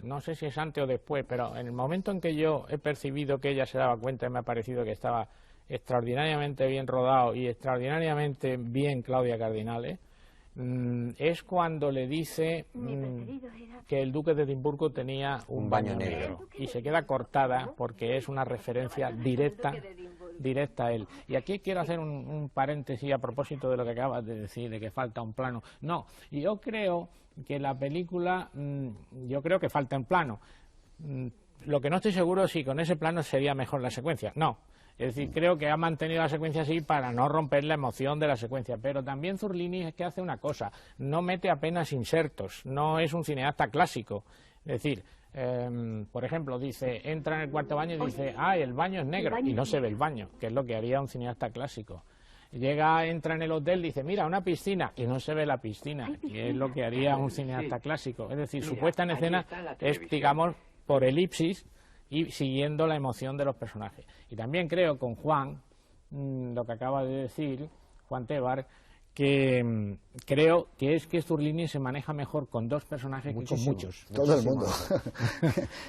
Speaker 4: no sé si es antes o después, pero en el momento en que yo he percibido que ella se daba cuenta, me ha parecido que estaba extraordinariamente bien rodado y extraordinariamente bien Claudia Cardinale. Es cuando le dice que el duque de Edimburgo tenía un baño negro, y se queda cortada porque es una referencia directa a él. Y aquí quiero hacer un paréntesis a propósito de lo que acabas de decir, de que falta un plano. No, yo creo que la película, yo creo que falta un plano. Lo que no estoy seguro es si con ese plano sería mejor la secuencia. No. Es decir, creo que ha mantenido la secuencia así para no romper la emoción de la secuencia. Pero también Zurlini es que hace una cosa, no mete apenas insertos, no es un cineasta clásico. Es decir, por ejemplo, entra en el cuarto baño y dice, el baño es negro, y no se ve el baño, que es lo que haría un cineasta clásico. Entra en el hotel, dice, mira, una piscina, y no se ve la piscina, que es lo que haría un cineasta clásico. Es decir, su puesta en escena es, digamos, por elipsis, y siguiendo la emoción de los personajes. Y también creo con Juan, lo que acaba de decir Juan Tebar, que creo que es que Zurlini se maneja mejor con dos personajes que con muchos.
Speaker 1: Todo el mundo.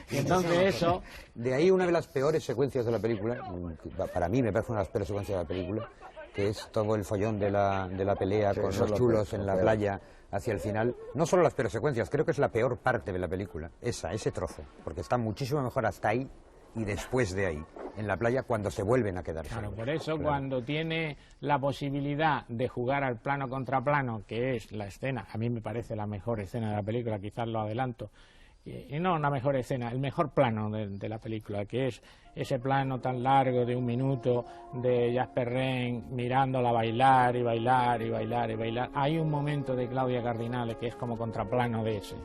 Speaker 4: Y entonces eso...
Speaker 3: De ahí una de las peores secuencias de la película, para mí me parece una de las peores secuencias de la película, que es todo el follón de la pelea con los chulos en la playa hacia el final. No solo las peores secuencias, creo que es la peor parte de la película, ese trozo, porque está muchísimo mejor hasta ahí, y después de ahí, en la playa, cuando se vuelven a quedar solos.
Speaker 4: Claro, por eso cuando tiene la posibilidad de jugar al plano contra plano, que es la escena, a mí me parece la mejor escena de la película, quizás lo adelanto, y no una mejor escena, el mejor plano de la película, que es ese plano tan largo de 1 minuto de Jasper Wren mirándola bailar y bailar y bailar y bailar. Hay un momento de Claudia Cardinale que es como contraplano de ese,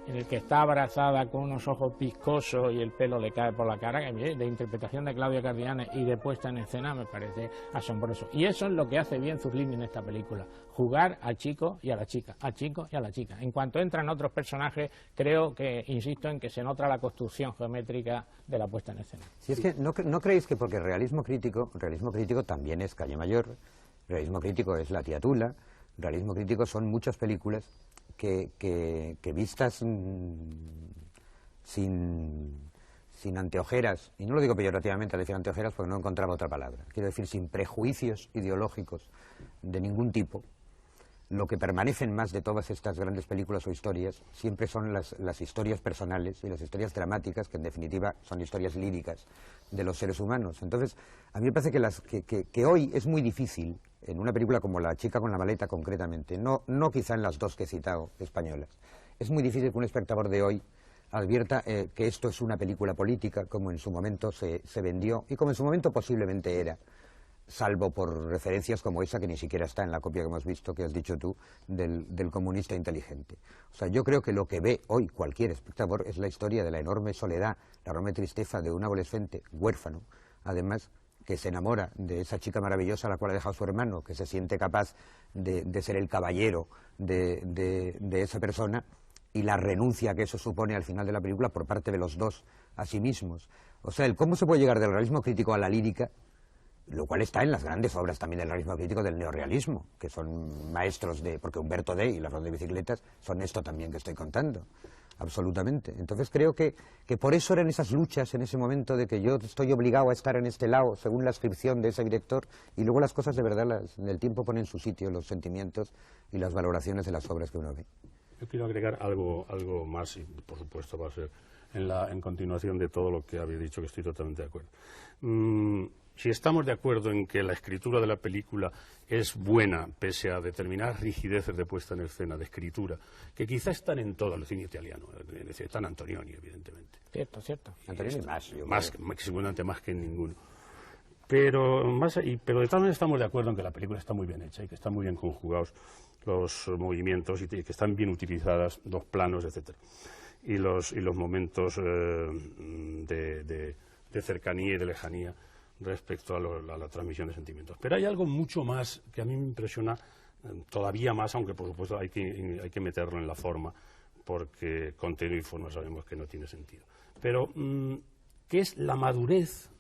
Speaker 4: en el que está abrazada con unos ojos viscosos y el pelo le cae por la cara, que de interpretación de Claudia Cardinale y de puesta en escena me parece asombroso. Y eso es lo que hace bien Zurlini en esta película, jugar al chico y a la chica, al chico y a la chica. En cuanto entran otros personajes, creo que, insisto en que se nota la construcción geométrica de la puesta en escena.
Speaker 3: Si es que no creéis que porque realismo crítico también es Calle Mayor, realismo crítico es La tía Tula, realismo crítico son muchas películas que vistas sin anteojeras, y no lo digo peyorativamente al decir anteojeras porque no encontraba otra palabra, quiero decir sin prejuicios ideológicos de ningún tipo, lo que permanecen más de todas estas grandes películas o historias siempre son las historias personales y las historias dramáticas, que en definitiva son historias líricas de los seres humanos. Entonces, a mí me parece que hoy es muy difícil, en una película como La chica con la maleta concretamente, no quizá en las dos que he citado españolas, es muy difícil que un espectador de hoy advierta que esto es una película política, como en su momento se vendió y como en su momento posiblemente era, salvo por referencias como esa que ni siquiera está en la copia que hemos visto, que has dicho tú, del comunista inteligente. O sea, yo creo que lo que ve hoy cualquier espectador es la historia de la enorme soledad, la enorme tristeza de un adolescente huérfano, además, que se enamora de esa chica maravillosa a la cual ha dejado su hermano, que se siente capaz de ser el caballero de esa persona, y la renuncia que eso supone al final de la película por parte de los dos a sí mismos. O sea, el cómo se puede llegar del realismo crítico a la lírica, lo cual está en las grandes obras también del realismo crítico del neorrealismo, que son maestros porque Humberto D. y La ronda de bicicletas son esto también que estoy contando, absolutamente. Entonces creo que por eso eran esas luchas en ese momento de que yo estoy obligado a estar en este lado, según la descripción de ese director, y luego las cosas de verdad en el tiempo ponen en su sitio los sentimientos y las valoraciones de las obras que uno ve.
Speaker 2: Yo quiero agregar algo más, y por supuesto va a ser en continuación de todo lo que habéis dicho, que estoy totalmente de acuerdo. Si estamos de acuerdo en que la escritura de la película es buena, pese a determinadas rigideces de puesta en escena, de escritura, que quizá están en todo el cine italiano, es decir, están Antonioni, evidentemente.
Speaker 4: Cierto.
Speaker 2: Antonioni seguramente más que en ninguno. Pero de todas maneras estamos de acuerdo en que la película está muy bien hecha y que están muy bien conjugados los movimientos y que están bien utilizadas los planos, etcétera, y los momentos de cercanía y de lejanía respecto a la transmisión de sentimientos. Pero hay algo mucho más que a mí me impresiona todavía más, aunque por supuesto hay que meterlo en la forma, porque contenido y forma sabemos que no tiene sentido. Pero, ¿qué es la madurez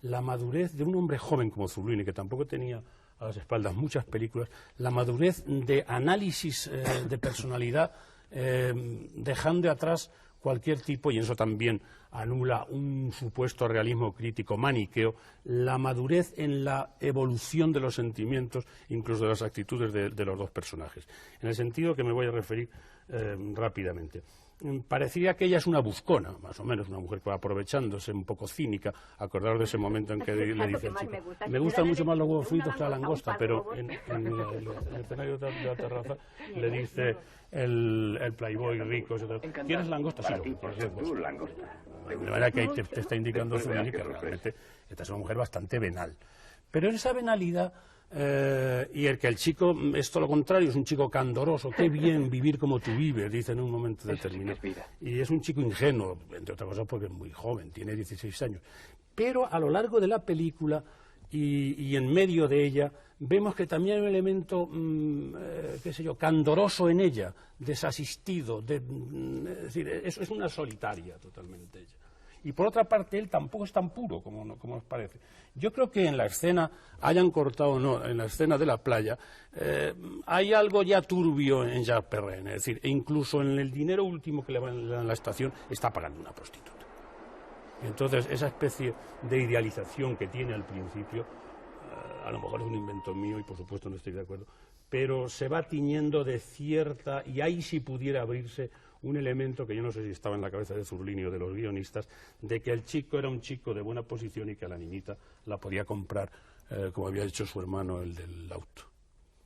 Speaker 2: de un hombre joven como Zurlini, que tampoco tenía a las espaldas muchas películas, la madurez de análisis de personalidad, dejando atrás cualquier tipo, y eso también anula un supuesto realismo crítico maniqueo, la madurez en la evolución de los sentimientos, incluso de las actitudes de los dos personajes. En el sentido que me voy a referir rápidamente. Parecía que ella es una buscona, más o menos, una mujer que va aprovechándose, un poco cínica. Acordaros de ese momento en que le dice el chico: me gustan mucho más los huevos fritos que la langosta, pero en el escenario de la terraza le dice el playboy rico, ¿quieres langosta? Sí, langosta. De manera que ahí te está indicando Zurlini que realmente esta es una mujer bastante venal. Pero esa venalidad, y el que el chico es todo lo contrario, es un chico candoroso, qué bien vivir como tú vives, dice en un momento determinado. Y es un chico ingenuo, entre otras cosas porque es muy joven, tiene 16 años. Pero a lo largo de la película y en medio de ella, vemos que también hay un elemento, candoroso en ella, desasistido, es decir, es una solitaria totalmente ella. Y por otra parte, él tampoco es tan puro como os parece. Yo creo que en la escena, hayan cortado o no, en la escena de la playa, hay algo ya turbio en Jasper Wren, es decir, e incluso en el dinero último que le van a la estación, está pagando una prostituta. Entonces, esa especie de idealización que tiene al principio, a lo mejor es un invento mío y por supuesto no estoy de acuerdo, pero se va tiñendo de cierta, y ahí sí pudiera abrirse un elemento que yo no sé si estaba en la cabeza de Zurlini o de los guionistas, de que el chico era un chico de buena posición y que a la niñita la podía comprar, como había hecho su hermano, el del auto.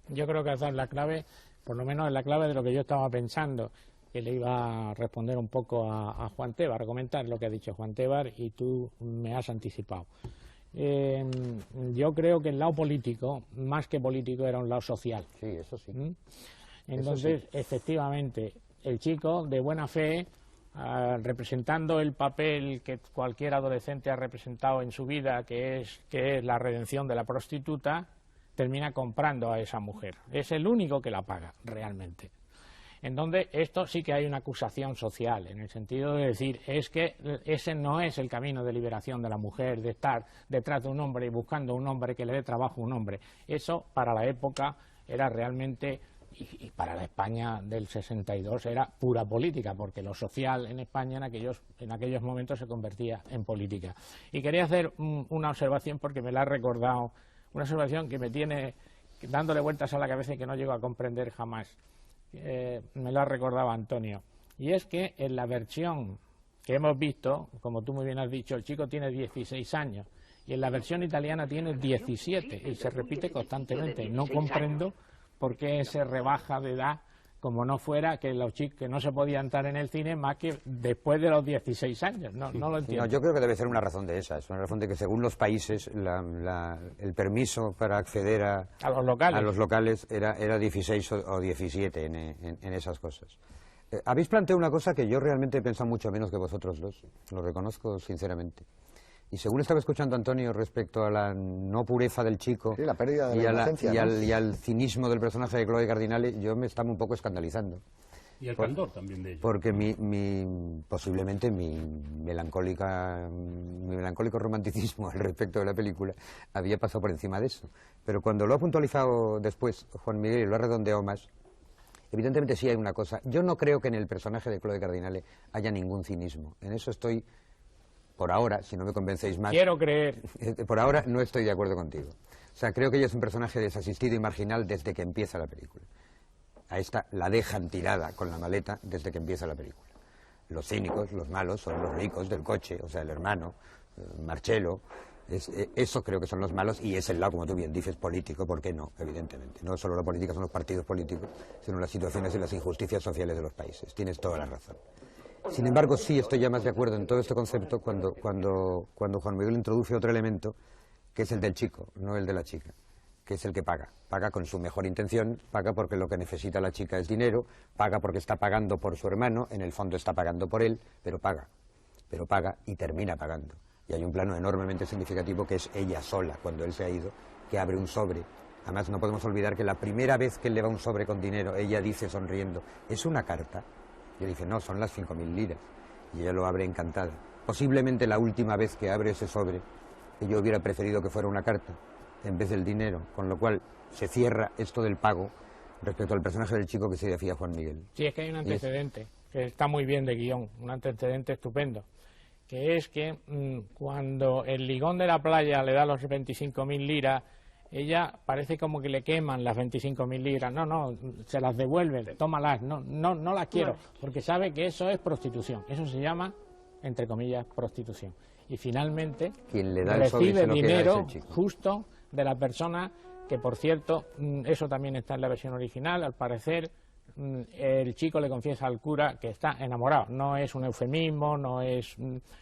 Speaker 4: Yo creo que esa es la clave, por lo menos es la clave de lo que yo estaba pensando, que le iba a responder un poco a Juan Tebar, a comentar lo que ha dicho Juan Tebar, y tú me has anticipado. Yo creo que el lado político, más que político, era un lado social.
Speaker 3: Sí, eso sí.
Speaker 4: Entonces, efectivamente, el chico, de buena fe, representando el papel que cualquier adolescente ha representado en su vida, que es la redención de la prostituta, termina comprando a esa mujer. Es el único que la paga, realmente. En donde esto sí que hay una acusación social, en el sentido de decir, es que ese no es el camino de liberación de la mujer, de estar detrás de un hombre y buscando un hombre que le dé trabajo a un hombre. Eso, para la época, era realmente, y para la España del 62, era pura política, porque lo social en España en aquellos momentos se convertía en política. Y quería hacer una observación, porque me la ha recordado, una observación que me tiene dándole vueltas a la cabeza y que no llego a comprender jamás. Me lo ha recordado Antonio, y es que en la versión que hemos visto, como tú muy bien has dicho, el chico tiene 16 años y en la versión italiana tiene 17 y se repite constantemente. No comprendo por qué se rebaja de edad, como no fuera que los chicos que no se podían entrar en el cine más que después de los 16 años. No lo entiendo.
Speaker 3: No, yo creo que debe ser una razón de esa. Es una razón de que según los países el permiso para acceder a los locales era 16 o 17 en esas cosas. Habéis planteado una cosa que yo realmente he pensado mucho menos que vosotros dos, lo reconozco sinceramente. Y según estaba escuchando a Antonio respecto a la no pureza del chico,
Speaker 1: sí, la pérdida de la inocencia,
Speaker 3: y al cinismo del personaje de Chloe Cardinale, yo me estaba un poco escandalizando.
Speaker 2: Y el candor también de ella.
Speaker 3: Porque posiblemente mi melancólico romanticismo al respecto de la película había pasado por encima de eso. Pero cuando lo ha puntualizado después Juan Miguel y lo ha redondeado más, evidentemente sí hay una cosa. Yo no creo que en el personaje de Chloe Cardinale haya ningún cinismo. En eso estoy... Por ahora, si no me convencéis más...
Speaker 4: Quiero creer.
Speaker 3: Por ahora no estoy de acuerdo contigo. O sea, creo que ella es un personaje desasistido y marginal desde que empieza la película. A esta la dejan tirada con la maleta desde que empieza la película. Los cínicos, los malos, son los ricos del coche, o sea, el hermano, Marcello. Eso creo que son los malos, y es el lado, como tú bien dices, político. ¿Por qué no? Evidentemente. No solo la política son los partidos políticos, sino las situaciones y las injusticias sociales de los países. Tienes toda la razón. Sin embargo, sí estoy ya más de acuerdo en todo este concepto cuando Juan Miguel introduce otro elemento, que es el del chico, no el de la chica, que es el que paga. Paga con su mejor intención, paga porque lo que necesita la chica es dinero, paga porque está pagando por su hermano, en el fondo está pagando por él, pero paga y termina pagando. Y hay un plano enormemente significativo que es ella sola, cuando él se ha ido, que abre un sobre. Además, no podemos olvidar que la primera vez que él le va un sobre con dinero, ella dice sonriendo, ¿es una carta? Y dice, no, son las 5.000 liras. Y ella lo abre encantada. Posiblemente la última vez que abre ese sobre, yo hubiera preferido que fuera una carta en vez del dinero, con lo cual se cierra esto del pago respecto al personaje del chico que se decía Juan Miguel.
Speaker 4: Sí, es que hay un antecedente, que está muy bien de guión, un antecedente estupendo, que es que cuando el ligón de la playa le da los 25.000 liras, ella parece como que le queman las 25.000 liras. No, se las devuelve, tómalas, no las quiero, porque sabe que eso es prostitución. Eso se llama, entre comillas, prostitución. Y finalmente
Speaker 3: quien le da
Speaker 4: recibe dinero justo de la persona que, por cierto, eso también está en la versión original. Al parecer, el chico le confiesa al cura que está enamorado. No es un eufemismo, no es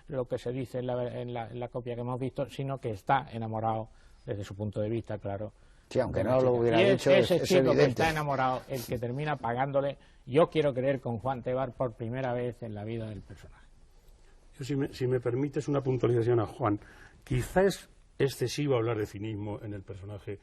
Speaker 4: lo que se dice en la copia que hemos visto, sino que está enamorado desde su punto de vista, claro.
Speaker 1: Sí, aunque no lo hubiera dicho,
Speaker 4: ese chico
Speaker 1: evidente.
Speaker 4: Que está enamorado, el que termina pagándole, yo quiero creer, con Juan Tebar por primera vez en la vida del personaje.
Speaker 2: Yo, si me permites una puntualización a Juan, quizá es excesivo hablar de cinismo en el personaje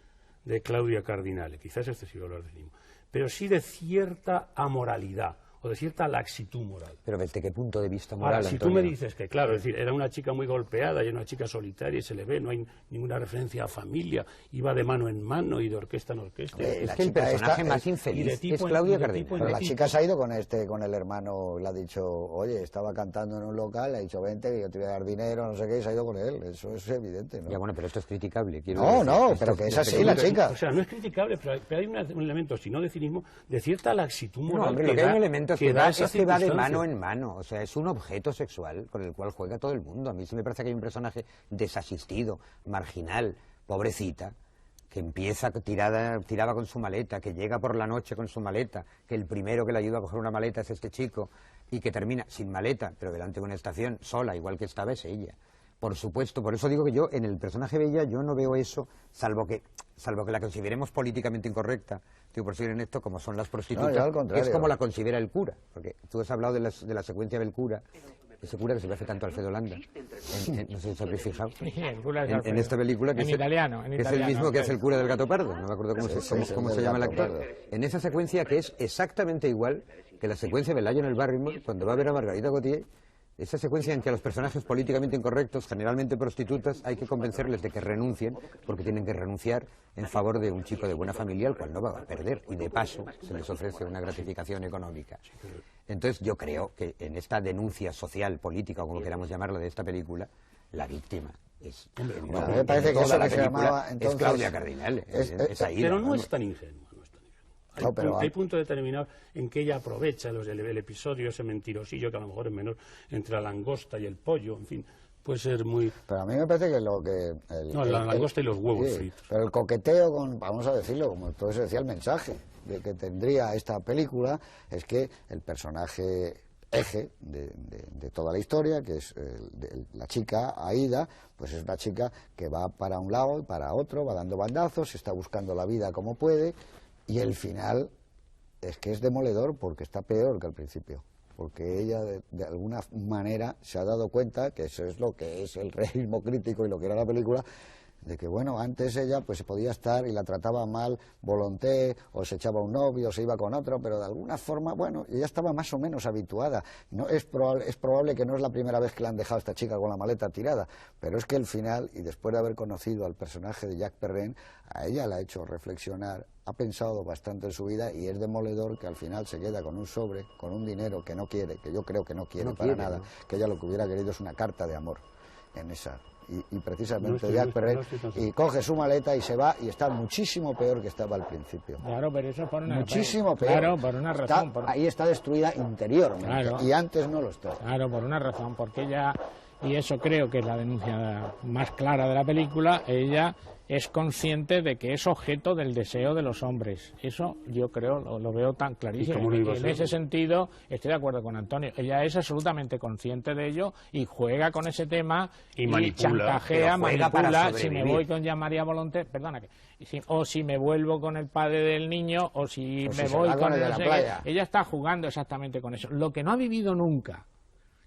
Speaker 2: de Claudia Cardinale, quizá es excesivo hablar de cinismo, pero sí de cierta amoralidad, o de cierta laxitud moral.
Speaker 3: ¿Pero desde qué punto de vista moral,
Speaker 2: Ahora, si
Speaker 3: Antonio?
Speaker 2: tú me dices que, claro, es decir, era una chica muy golpeada y era una chica solitaria y se le ve, no hay ninguna referencia a familia, iba de mano en mano y de orquesta en orquesta.
Speaker 3: Es que el personaje más infeliz es Claudia Cardinale.
Speaker 1: Pero la chica se ha ido con el hermano, le ha dicho, oye, estaba cantando en un local, le ha dicho, vente, que yo te voy a dar dinero, no sé qué, y se ha ido con él. Eso es evidente, ¿no?
Speaker 3: Ya, bueno, pero esto es criticable.
Speaker 1: Pero que es así la chica.
Speaker 2: O sea, no es criticable, pero hay un elemento, si no de cinismo, de cierta laxitud moral.
Speaker 3: No, hombre, lo que hay un elemento sociedad es que va de mano en mano, o sea, es un objeto sexual con el cual juega todo el mundo. A mí sí me parece que hay un personaje desasistido, marginal, pobrecita, que empieza tiraba con su maleta, que llega por la noche con su maleta, que el primero que le ayuda a coger una maleta es este chico, y que termina sin maleta, pero delante de una estación, sola, igual que estaba, es ella. Por supuesto, por eso digo que yo, en el personaje Bella, yo no veo eso, salvo que la consideremos políticamente incorrecta, digo, por seguir en esto, como son las prostitutas, que es como la considera el cura, porque tú has hablado de la secuencia del cura, ese cura que se parece tanto a Alfredo Landa, no sé si os habréis fijado, en esta película, que es el mismo que hace el cura del Gato Pardo, no me acuerdo cómo se llama el actor, en esa secuencia que es exactamente igual que la secuencia de Pelayo en el Barrymore, cuando va a ver a Margarita Gautier. Esa secuencia en que a los personajes políticamente incorrectos, generalmente prostitutas, hay que convencerles de que renuncien, porque tienen que renunciar en favor de un chico de buena familia, al cual no va a perder, y de paso se les ofrece una gratificación económica. Entonces yo creo que en esta denuncia social, política, o como queramos llamarla, de esta película, la víctima es...
Speaker 1: me parece que eso que se llamaba entonces...
Speaker 3: Es Claudia Cardinale, es Aída,
Speaker 2: pero no es tan ingenua. Hay puntos determinados en que ella aprovecha el episodio, ese mentirosillo que a lo mejor es menor, entre la langosta y el pollo, en fin, puede ser muy...
Speaker 1: Pero a mí me parece que lo que...
Speaker 2: la langosta y los huevos fritos.
Speaker 1: Pero el coqueteo con, vamos a decirlo, como todo eso decía, el mensaje de que tendría esta película es que el personaje eje de toda la historia, que es la chica Aída, pues es una chica que va para un lado y para otro, va dando bandazos, está buscando la vida como puede. Y el final es que es demoledor porque está peor que al principio, porque ella de alguna manera se ha dado cuenta que eso es lo que es el realismo crítico y lo que era la película, de que bueno, antes ella pues podía estar y la trataba mal Volonté, o se echaba un novio, o se iba con otro, pero de alguna forma, bueno, ella estaba más o menos habituada. No es probable que no es la primera vez que le han dejado a esta chica con la maleta tirada, pero es que el final, y después de haber conocido al personaje de Jack Perrin, a ella la ha hecho reflexionar, ha pensado bastante en su vida, y es demoledor que al final se queda con un sobre, con un dinero que no quiere, que yo creo que no quiere para nada, que ella lo que hubiera querido es una carta de amor en esa... Y precisamente Jack Perrin, y coge su maleta y se va, y está muchísimo peor que estaba al principio.
Speaker 4: Claro, pero eso por una
Speaker 1: muchísimo peor.
Speaker 4: Claro, por una razón.
Speaker 1: Ahí está destruida interiormente, claro, y antes no lo está.
Speaker 4: Claro, por una razón, porque ella, y eso creo que es la denuncia más clara de la película, ella es consciente de que es objeto del deseo de los hombres. Eso yo creo, lo veo tan clarísimo. Y en ese sentido estoy de acuerdo con Antonio. Ella es absolutamente consciente de ello y juega con ese tema y chantajea, manipula. Si me voy con Jean-Marie Volonté, perdona, o si me vuelvo con el padre del niño, o si me voy con el de la playa. Ella está jugando exactamente con eso. Lo que no ha vivido nunca,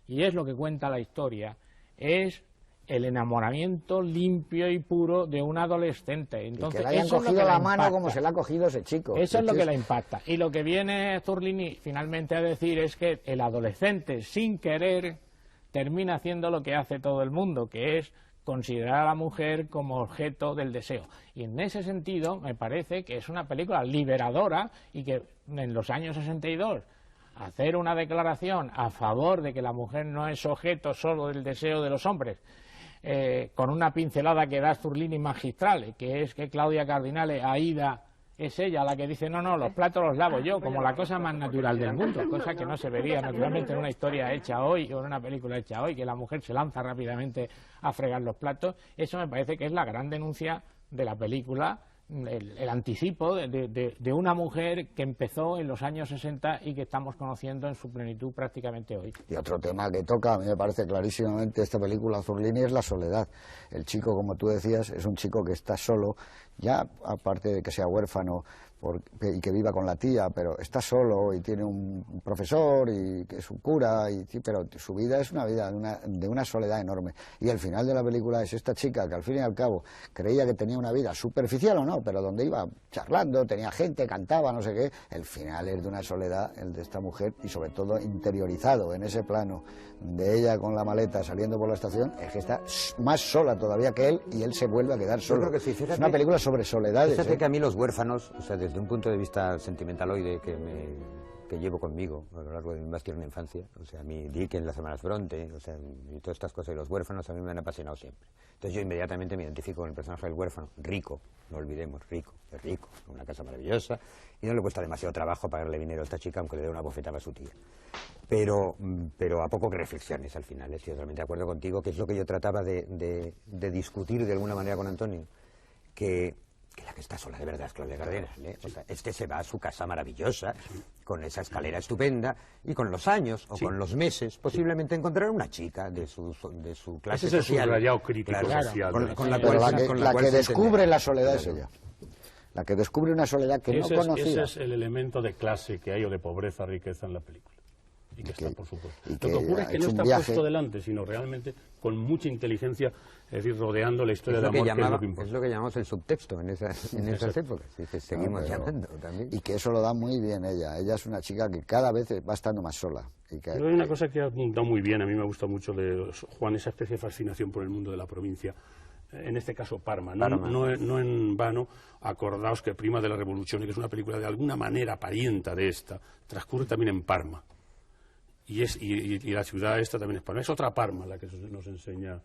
Speaker 4: y es lo que cuenta la historia, es el enamoramiento limpio y puro de un adolescente. Entonces,
Speaker 1: y que le hayan cogido la mano como se la ha cogido ese chico.
Speaker 4: Eso es lo que la impacta. Y lo que viene Zurlini finalmente a decir es que el adolescente, sin querer, termina haciendo lo que hace todo el mundo, que es considerar a la mujer como objeto del deseo. Y en ese sentido, me parece que es una película liberadora, y que en los años 62... hacer una declaración a favor de que la mujer no es objeto solo del deseo de los hombres, con una pincelada que da Zurlini magistral, que es que Claudia Cardinale, Aída, es ella la que dice no, los platos los lavo yo, como la cosa más natural del mundo, cosa que no se vería naturalmente en una historia hecha hoy o en una película hecha hoy, que la mujer se lanza rápidamente a fregar los platos. Eso me parece que es la gran denuncia de la película, el anticipo de una mujer que empezó en los años 60 y que estamos conociendo en su plenitud prácticamente hoy.
Speaker 1: Y otro tema que toca, a mí me parece clarísimamente esta película, Zurlini, es la soledad. El chico, como tú decías, es un chico que está solo, ya aparte de que sea huérfano y que viva con la tía, pero está solo y tiene un profesor y que es un cura, pero su vida es una vida de una soledad enorme. Y el final de la película es esta chica que al fin y al cabo creía que tenía una vida superficial o no, pero donde iba charlando, tenía gente, cantaba, no sé qué. El final es de una soledad, el de esta mujer, y sobre todo interiorizado en ese plano de ella con la maleta saliendo por la estación, es que está más sola todavía que él, y él se vuelve a quedar solo.
Speaker 3: Yo creo que sí, fíjate,
Speaker 1: es una película sobre soledades.
Speaker 3: Fíjate que a mí los huérfanos, o sea, desde un punto de vista sentimentaloide que llevo conmigo a lo largo de mi más tierna infancia. O sea, mi Dickens, las hermanas Bronte, o sea, y todas estas cosas de los huérfanos a mí me han apasionado siempre. Entonces yo inmediatamente me identifico con el personaje del huérfano, rico, no olvidemos, rico, es rico, con una casa maravillosa, y no le cuesta demasiado trabajo pagarle dinero a esta chica, aunque le dé una bofetada a su tía. Pero a poco que reflexiones al final, estoy totalmente de acuerdo contigo, que es lo que yo trataba de discutir de alguna manera con Antonio, que la que está sola de verdad es Claudia Cárdenas, ¿eh? O sea, se va a su casa maravillosa, con esa escalera estupenda, y con los años o con los meses posiblemente encontrar una chica de su clase
Speaker 2: social. Ese es el subrayado crítico social.
Speaker 1: Con la que descubre la soledad es ella. La que descubre una soledad que no conocía.
Speaker 2: Ese es el elemento de clase que hay, o de pobreza, riqueza en la película. Y que está, por supuesto. Lo que ocurre es que no está puesto delante, sino realmente con mucha inteligencia, es decir, rodeando la historia de amor, que es lo que importa.
Speaker 3: Es lo que llamamos el subtexto en esas épocas, y que seguimos llamando también.
Speaker 1: Y que eso lo da muy bien ella. Ella es una chica que cada vez va estando más sola.
Speaker 2: Pero hay una cosa que ha apuntado muy bien, a mí me gusta mucho de Juan, esa especie de fascinación por el mundo de la provincia. En este caso Parma. No en vano, acordaos que Prima de la Revolución, que es una película de alguna manera parienta de esta, transcurre también en Parma. Y la ciudad esta también es Parma. Es otra Parma la que nos enseña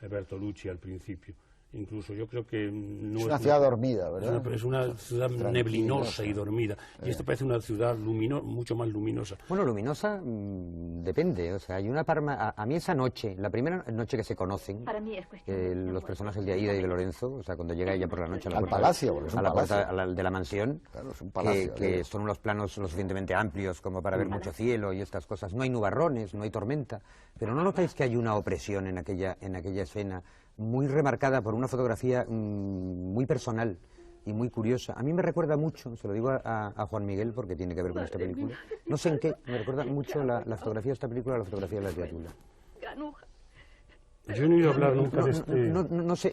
Speaker 2: Bertolucci al principio. Incluso yo creo que no
Speaker 1: es una ciudad dormida, ¿verdad?
Speaker 2: Es una ciudad neblinosa y dormida. Y esto parece una ciudad mucho más luminosa.
Speaker 3: Bueno, luminosa depende. O sea, hay una Parma. A mí esa noche, la primera noche que se conocen,
Speaker 5: para mí es cuestión
Speaker 3: los personajes de Aida y de Lorenzo, o sea, cuando llega ella por la noche a la
Speaker 1: puerta
Speaker 3: de la mansión,
Speaker 1: claro, es un palacio,
Speaker 3: que son unos planos lo suficientemente amplios como para ver mucho cielo y estas cosas. No hay nubarrones, no hay tormenta, pero ¿no notáis que hay una opresión en aquella escena muy remarcada por una fotografía muy personal y muy curiosa? A mí me recuerda mucho, se lo digo a Juan Miguel porque tiene que ver con esta película, no sé en qué, me recuerda mucho la fotografía de esta película a la fotografía de la criatura.
Speaker 2: Yo no he oído hablar nunca de este...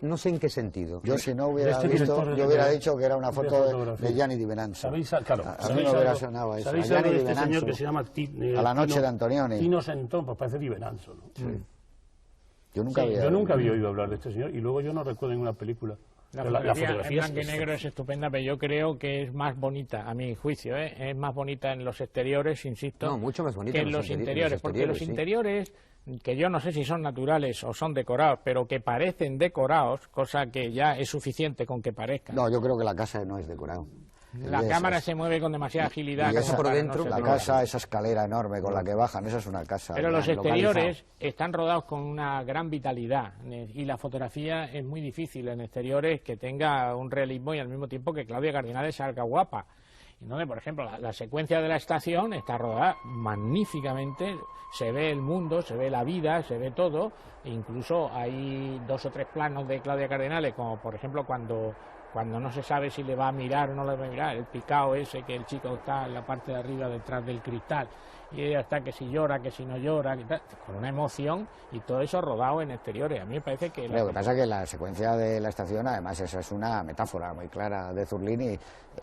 Speaker 3: No sé en qué sentido.
Speaker 1: Yo si no hubiera visto, yo hubiera dicho que era una foto de Gianni Di Venanzo.
Speaker 2: Claro,
Speaker 1: a mí me hubiera sonado eso.
Speaker 2: ¿Sabéis algo de este señor que se llama
Speaker 1: A la noche de Antonioni?
Speaker 2: Tino Sentón, pues parece Di Venanzo, ¿no?
Speaker 1: Sí. Yo nunca
Speaker 2: había oído hablar de este señor y luego yo no recuerdo en una película.
Speaker 4: La fotografía en blanco y negro es estupenda, pero yo creo que es más bonita, a mi juicio, es más bonita en los exteriores, insisto,
Speaker 3: no, mucho más bonita
Speaker 4: que en los interiores, porque los interiores, que yo no sé si son naturales o son decorados, pero que parecen decorados, cosa que ya es suficiente con que parezcan.
Speaker 1: No, yo creo que la casa no es decorado.
Speaker 4: La cámara se mueve con demasiada agilidad.
Speaker 1: Y esa por dentro, la casa, esa escalera enorme con la que bajan, esa es una casa.
Speaker 4: Pero los exteriores están rodados con una gran vitalidad y la fotografía es muy difícil en exteriores que tenga un realismo y al mismo tiempo que Claudia Cardinal salga guapa. Entonces, por ejemplo, la secuencia de la estación está rodada magníficamente, se ve el mundo, se ve la vida, se ve todo, e incluso hay 2 o 3 planos de Claudia Cardinal, como por ejemplo cuando no se sabe si le va a mirar o no le va a mirar, el picao ese que el chico está en la parte de arriba detrás del cristal, y ella está que si llora, que si no llora, con una emoción, y todo eso rodado en exteriores. A mí me parece que...
Speaker 1: Lo que pasa es que la secuencia de la estación, además, esa es una metáfora muy clara de Zurlini,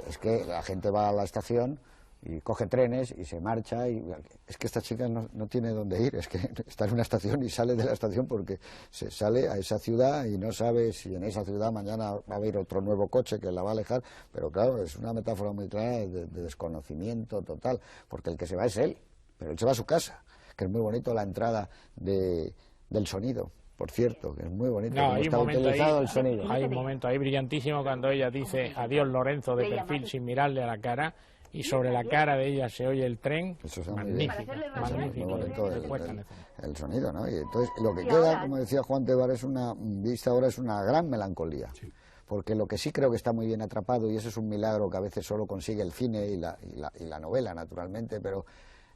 Speaker 1: es que la gente va a la estación y coge trenes y se marcha, y es que esta chica no tiene dónde ir, es que está en una estación y sale de la estación porque se sale a esa ciudad y no sabe si en esa ciudad mañana va a haber otro nuevo coche que la va a alejar, pero claro, es una metáfora muy clara de desconocimiento total, porque el que se va es él, pero él se va a su casa, que es muy bonito la entrada del sonido. Por cierto, que es muy bonito cómo está utilizado el sonido.
Speaker 4: Hay un momento ahí brillantísimo cuando ella dice adiós Lorenzo de perfil sin mirarle a la cara, y sobre la cara de ella se oye el tren.
Speaker 1: Eso es
Speaker 4: magnífico.
Speaker 1: Muy bonito el sonido, ¿no? Y entonces lo que queda, como decía Juan Tebar, es vista ahora es una gran melancolía. Sí. Porque lo que sí creo que está muy bien atrapado, y eso es un milagro que a veces solo consigue el cine y la novela, naturalmente, pero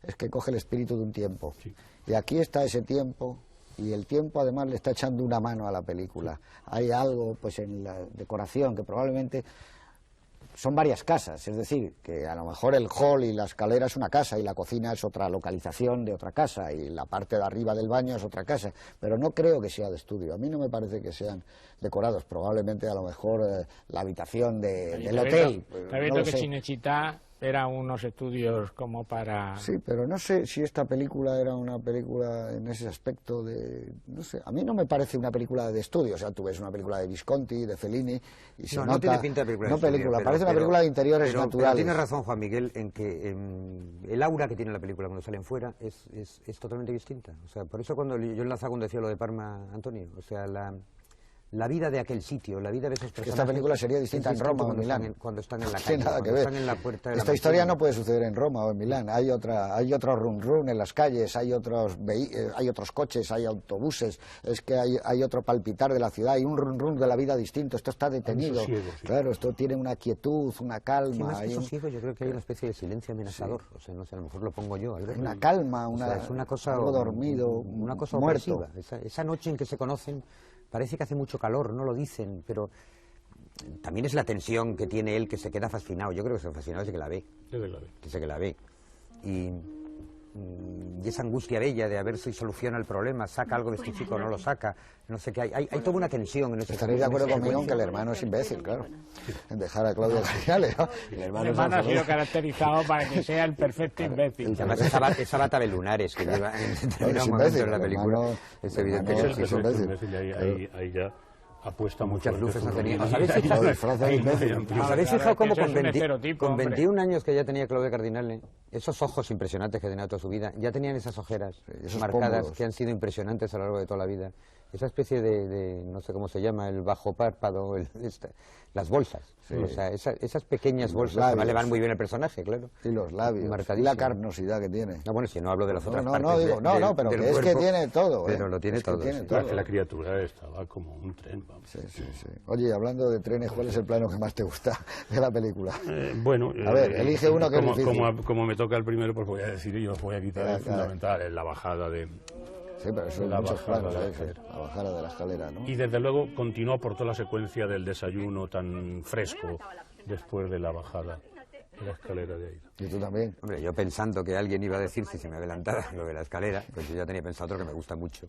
Speaker 1: es que coge el espíritu de un tiempo. Sí. Y aquí está ese tiempo, y el tiempo además le está echando una mano a la película. Hay algo pues en la decoración que probablemente son varias casas, es decir, que a lo mejor el hall y la escalera es una casa y la cocina es otra localización de otra casa y la parte de arriba del baño es otra casa, pero no creo que sea de estudio. A mí no me parece que sean decorados, probablemente a lo mejor la habitación del hotel.
Speaker 4: Está visto que Cinecittà Eran unos estudios como para...
Speaker 1: Sí, pero no sé si esta película era una película en ese aspecto de... No sé, a mí no me parece una película de estudio. O sea, tú ves una película de Visconti, de Fellini, y se nota...
Speaker 3: No tiene pinta de película de
Speaker 1: estudio,
Speaker 3: pero,
Speaker 1: parece una película de interiores naturales.
Speaker 3: Pero tiene razón Juan Miguel en que el aura que tiene la película cuando salen fuera es totalmente distinta. O sea, por eso cuando yo enlazaba cuando decía lo de Parma, Antonio, o sea, la vida de aquel sitio, la vida de esos personajes...
Speaker 1: Esta película sería distinta en Roma o en Milán.
Speaker 3: Cuando están en la calle,
Speaker 1: nada que ver.
Speaker 3: Están en la puerta de
Speaker 1: Esta historia no puede suceder en Roma o en Milán. Hay otro run-run en las calles, hay otros coches, hay autobuses, es que hay otro palpitar de la ciudad, hay un run-run de la vida distinto. Esto está detenido.
Speaker 2: Sí.
Speaker 1: Claro, esto tiene una quietud, una calma.
Speaker 3: Sí, más que sosiego, yo creo que hay una especie de silencio amenazador. Sí. O sea, no sé, a lo mejor lo pongo yo. Albert.
Speaker 1: Una calma,
Speaker 3: es una cosa,
Speaker 1: algo dormido,
Speaker 3: una cosa
Speaker 1: muerto.
Speaker 3: Opresiva. Esa noche en que se conocen... Parece que hace mucho calor, no lo dicen, pero también es la tensión que tiene él que se queda fascinado. Yo creo que se fascinado desde que la ve. Desde que la ve. Y esa angustia de ella de a ver si soluciona el problema, saca algo de este chico o no lo saca, no sé qué. Hay toda una tensión en ese.
Speaker 1: Estaréis de acuerdo conmigo en que el hermano es imbécil, claro. En dejar a Claudia Cardinale, ¿no?
Speaker 4: El hermano ha sido caracterizado para que sea el perfecto imbécil.
Speaker 3: Además, esa bata de lunares que lleva en determinado momento en la película es evidente que es
Speaker 2: imbécil. Ahí ya apuesta
Speaker 3: muchas luces no tenía. ¿Os
Speaker 1: habéis
Speaker 3: fijado cómo con 21 años que ya tenía Claudia Cardinale, esos ojos impresionantes que tenía toda su vida, ya tenían esas ojeras marcadas pómulos que han sido impresionantes a lo largo de toda la vida? Esa especie de no sé cómo se llama, el bajo párpado, las bolsas. Sí. O sea, esas pequeñas bolsas labios, además le van muy bien al personaje, claro.
Speaker 1: Y los labios, y la carnosidad que tiene.
Speaker 3: No, bueno, si no hablo de las otras partes
Speaker 1: pero que es que tiene todo.
Speaker 3: Pero lo tiene todo.
Speaker 2: Es que la criatura estaba como un tren. Vamos.
Speaker 1: Sí. Oye, hablando de trenes, ¿cuál es el plano que más te gusta de la película?
Speaker 2: A
Speaker 1: ver, elige uno que es difícil.
Speaker 2: Como me toca el primero, pues voy a decir y os voy a quitar el fundamental, la bajada de...
Speaker 1: Sí, pero eso es muchos planos, la bajada de la escalera, ¿no?
Speaker 2: Y desde luego continuó por toda la secuencia del desayuno tan fresco después de la bajada de la escalera de ahí.
Speaker 1: ¿Y tú también?
Speaker 3: Hombre, yo pensando que alguien iba a decir, si se me adelantara lo de la escalera, pues yo ya tenía pensado otro que me gusta mucho,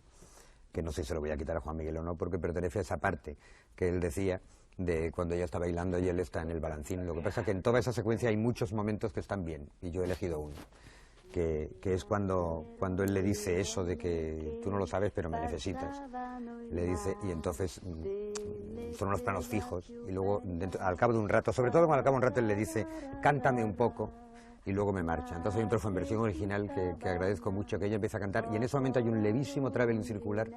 Speaker 3: que no sé si se lo voy a quitar a Juan Miguel o no, porque pertenece a esa parte que él decía de cuando ella está bailando y él está en el balancín. Lo que pasa es que en toda esa secuencia hay muchos momentos que están bien, y yo he elegido uno. Que es cuando él le dice eso de que tú no lo sabes pero me necesitas, le dice, y entonces son unos planos fijos y luego al cabo de un rato, sobre todo cuando al cabo de un rato él le dice cántame un poco y luego me marcha. Entonces hay un trozo en versión original que agradezco mucho, que ella empieza a cantar y en ese momento hay un levísimo traveling circular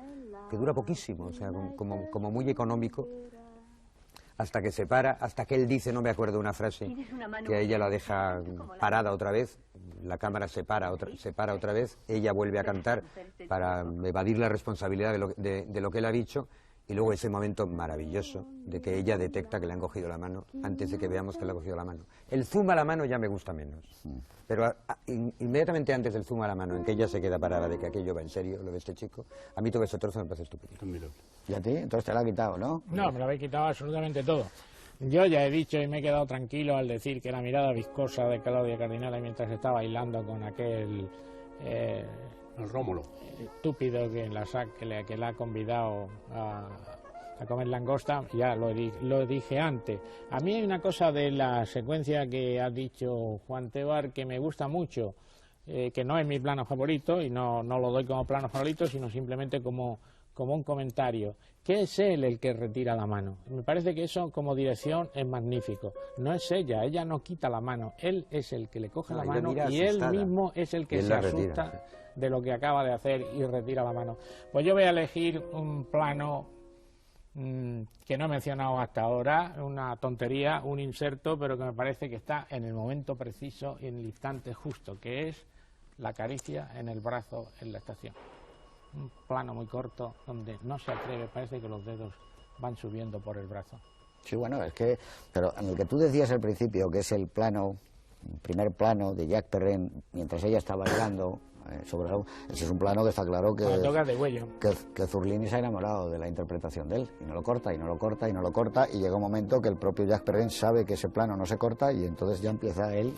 Speaker 3: que dura poquísimo, o sea, como muy económico, hasta que se para, hasta que él dice, no me acuerdo una frase, que a ella la deja parada otra vez, la cámara se para otra vez, ella vuelve a cantar para evadir la responsabilidad de lo que él ha dicho, y luego ese momento maravilloso de que ella detecta que le han cogido la mano antes de que veamos que le ha cogido la mano. El zoom a la mano ya me gusta menos, pero inmediatamente antes del zoom a la mano, en que ella se queda parada de que aquello va en serio, lo de este chico, a mí todo ese trozo me parece estúpido.
Speaker 1: ¿Y a ti? Entonces te lo ha quitado, ¿no?
Speaker 4: No, me lo habéis quitado absolutamente todo. Yo ya he dicho y me he quedado tranquilo al decir que la mirada viscosa de Claudia Cardinale mientras está bailando con aquel...
Speaker 2: el Rómulo.
Speaker 4: Estúpido que le ha convidado a comer langosta, ya lo dije antes. A mí hay una cosa de la secuencia que ha dicho Juan Tebar que me gusta mucho, que no es mi plano favorito y no lo doy como plano favorito, sino simplemente como un comentario, que es él el que retira la mano. Me parece que eso como dirección es magnífico. No es ella no quita la mano, él es el que le coge la mano y él mismo es el que se asusta de lo que acaba de hacer y retira la mano. Pues yo voy a elegir un plano que no he mencionado hasta ahora, una tontería, un inserto, pero que me parece que está en el momento preciso y en el instante justo, que es la caricia en el brazo en la estación. Un plano muy corto donde no se atreve, parece que los dedos van subiendo por el brazo.
Speaker 1: Sí, bueno, es que, pero en el que tú decías al principio, que es el primer plano de Jacques Perrin mientras ella está bailando sobre algo, ese es un plano que está claro que Zurlini se ha enamorado de la interpretación de él, y no lo corta, y no lo corta, y no lo corta, y llega un momento que el propio Jacques Perrin sabe que ese plano no se corta, y entonces ya empieza él,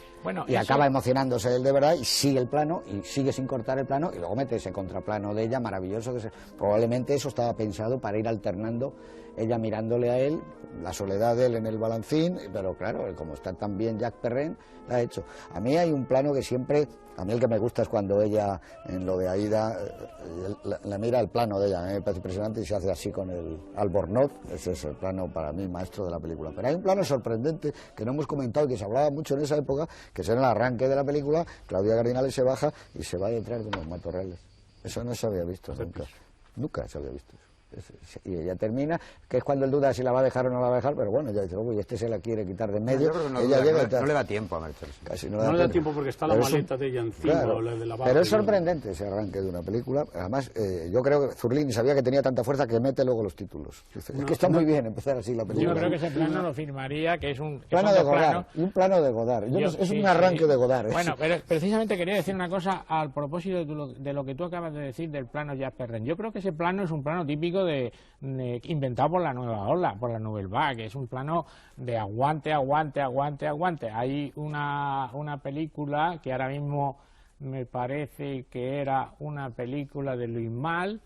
Speaker 1: y acaba emocionándose él de verdad, y sigue el plano, y sigue sin cortar el plano, y luego mete ese contraplano de ella maravilloso, probablemente eso estaba pensado para ir alternando ella mirándole a él, la soledad de él en el balancín, pero claro, como está tan bien Jack Perrin, la ha hecho. A mí hay un plano que siempre, a mí el que me gusta es cuando ella, en lo de Aida, la mira el plano de ella, me parece impresionante, y se hace así con el Albornoz. Ese es el plano para mí maestro de la película. Pero hay un plano sorprendente que no hemos comentado y que se hablaba mucho en esa época, que es en el arranque de la película. Claudia Cardinales se baja y se va detrás de unos matorrales. Eso no se había visto nunca. Nunca se había visto eso. Y ella termina, que es cuando él duda si la va a dejar o no la va a dejar, pero bueno, ella dice, uy, este se la quiere quitar de en medio.
Speaker 3: No le da tiempo a marcharse.
Speaker 1: Casi
Speaker 2: no le da tiempo porque está la maleta de ella encima.
Speaker 1: Claro,
Speaker 2: o la de la
Speaker 1: pero es sorprendente ese arranque de una película. Además, yo creo que Zurlini sabía que tenía tanta fuerza que mete luego los títulos. Dice, es que está muy bien empezar así la película.
Speaker 4: Yo creo que ese plano lo firmaría, que es un
Speaker 1: plano de Godard, y un plano de Godard. Es un arranque de Godard.
Speaker 4: Bueno, pero precisamente quería decir una cosa al propósito de lo que tú acabas de decir del plano Jack Perrin. Yo creo que ese plano es un plano típico inventado por la nueva ola, por la Nouvelle Vague, es un plano de aguante. Hay una película que ahora mismo me parece que era una película de Louis Malle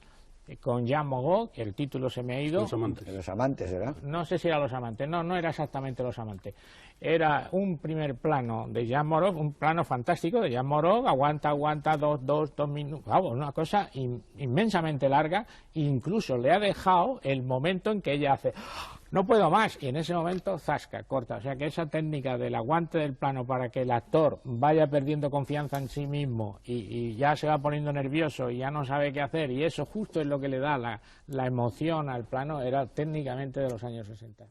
Speaker 4: con Jean Moreau, el título se me ha ido.
Speaker 1: Los amantes, ¿era?
Speaker 4: No sé si era Los amantes, no era exactamente Los amantes. Era un primer plano de Jean Moreau, un plano fantástico de Jean Moreau, aguanta, dos minutos, vamos, una cosa inmensamente larga, incluso le ha dejado el momento en que ella hace, no puedo más, y en ese momento, zasca, corta. O sea que esa técnica del aguante del plano para que el actor vaya perdiendo confianza en sí mismo y ya se va poniendo nervioso y ya no sabe qué hacer, y eso justo es lo que le da la emoción al plano, era técnicamente de los años 60.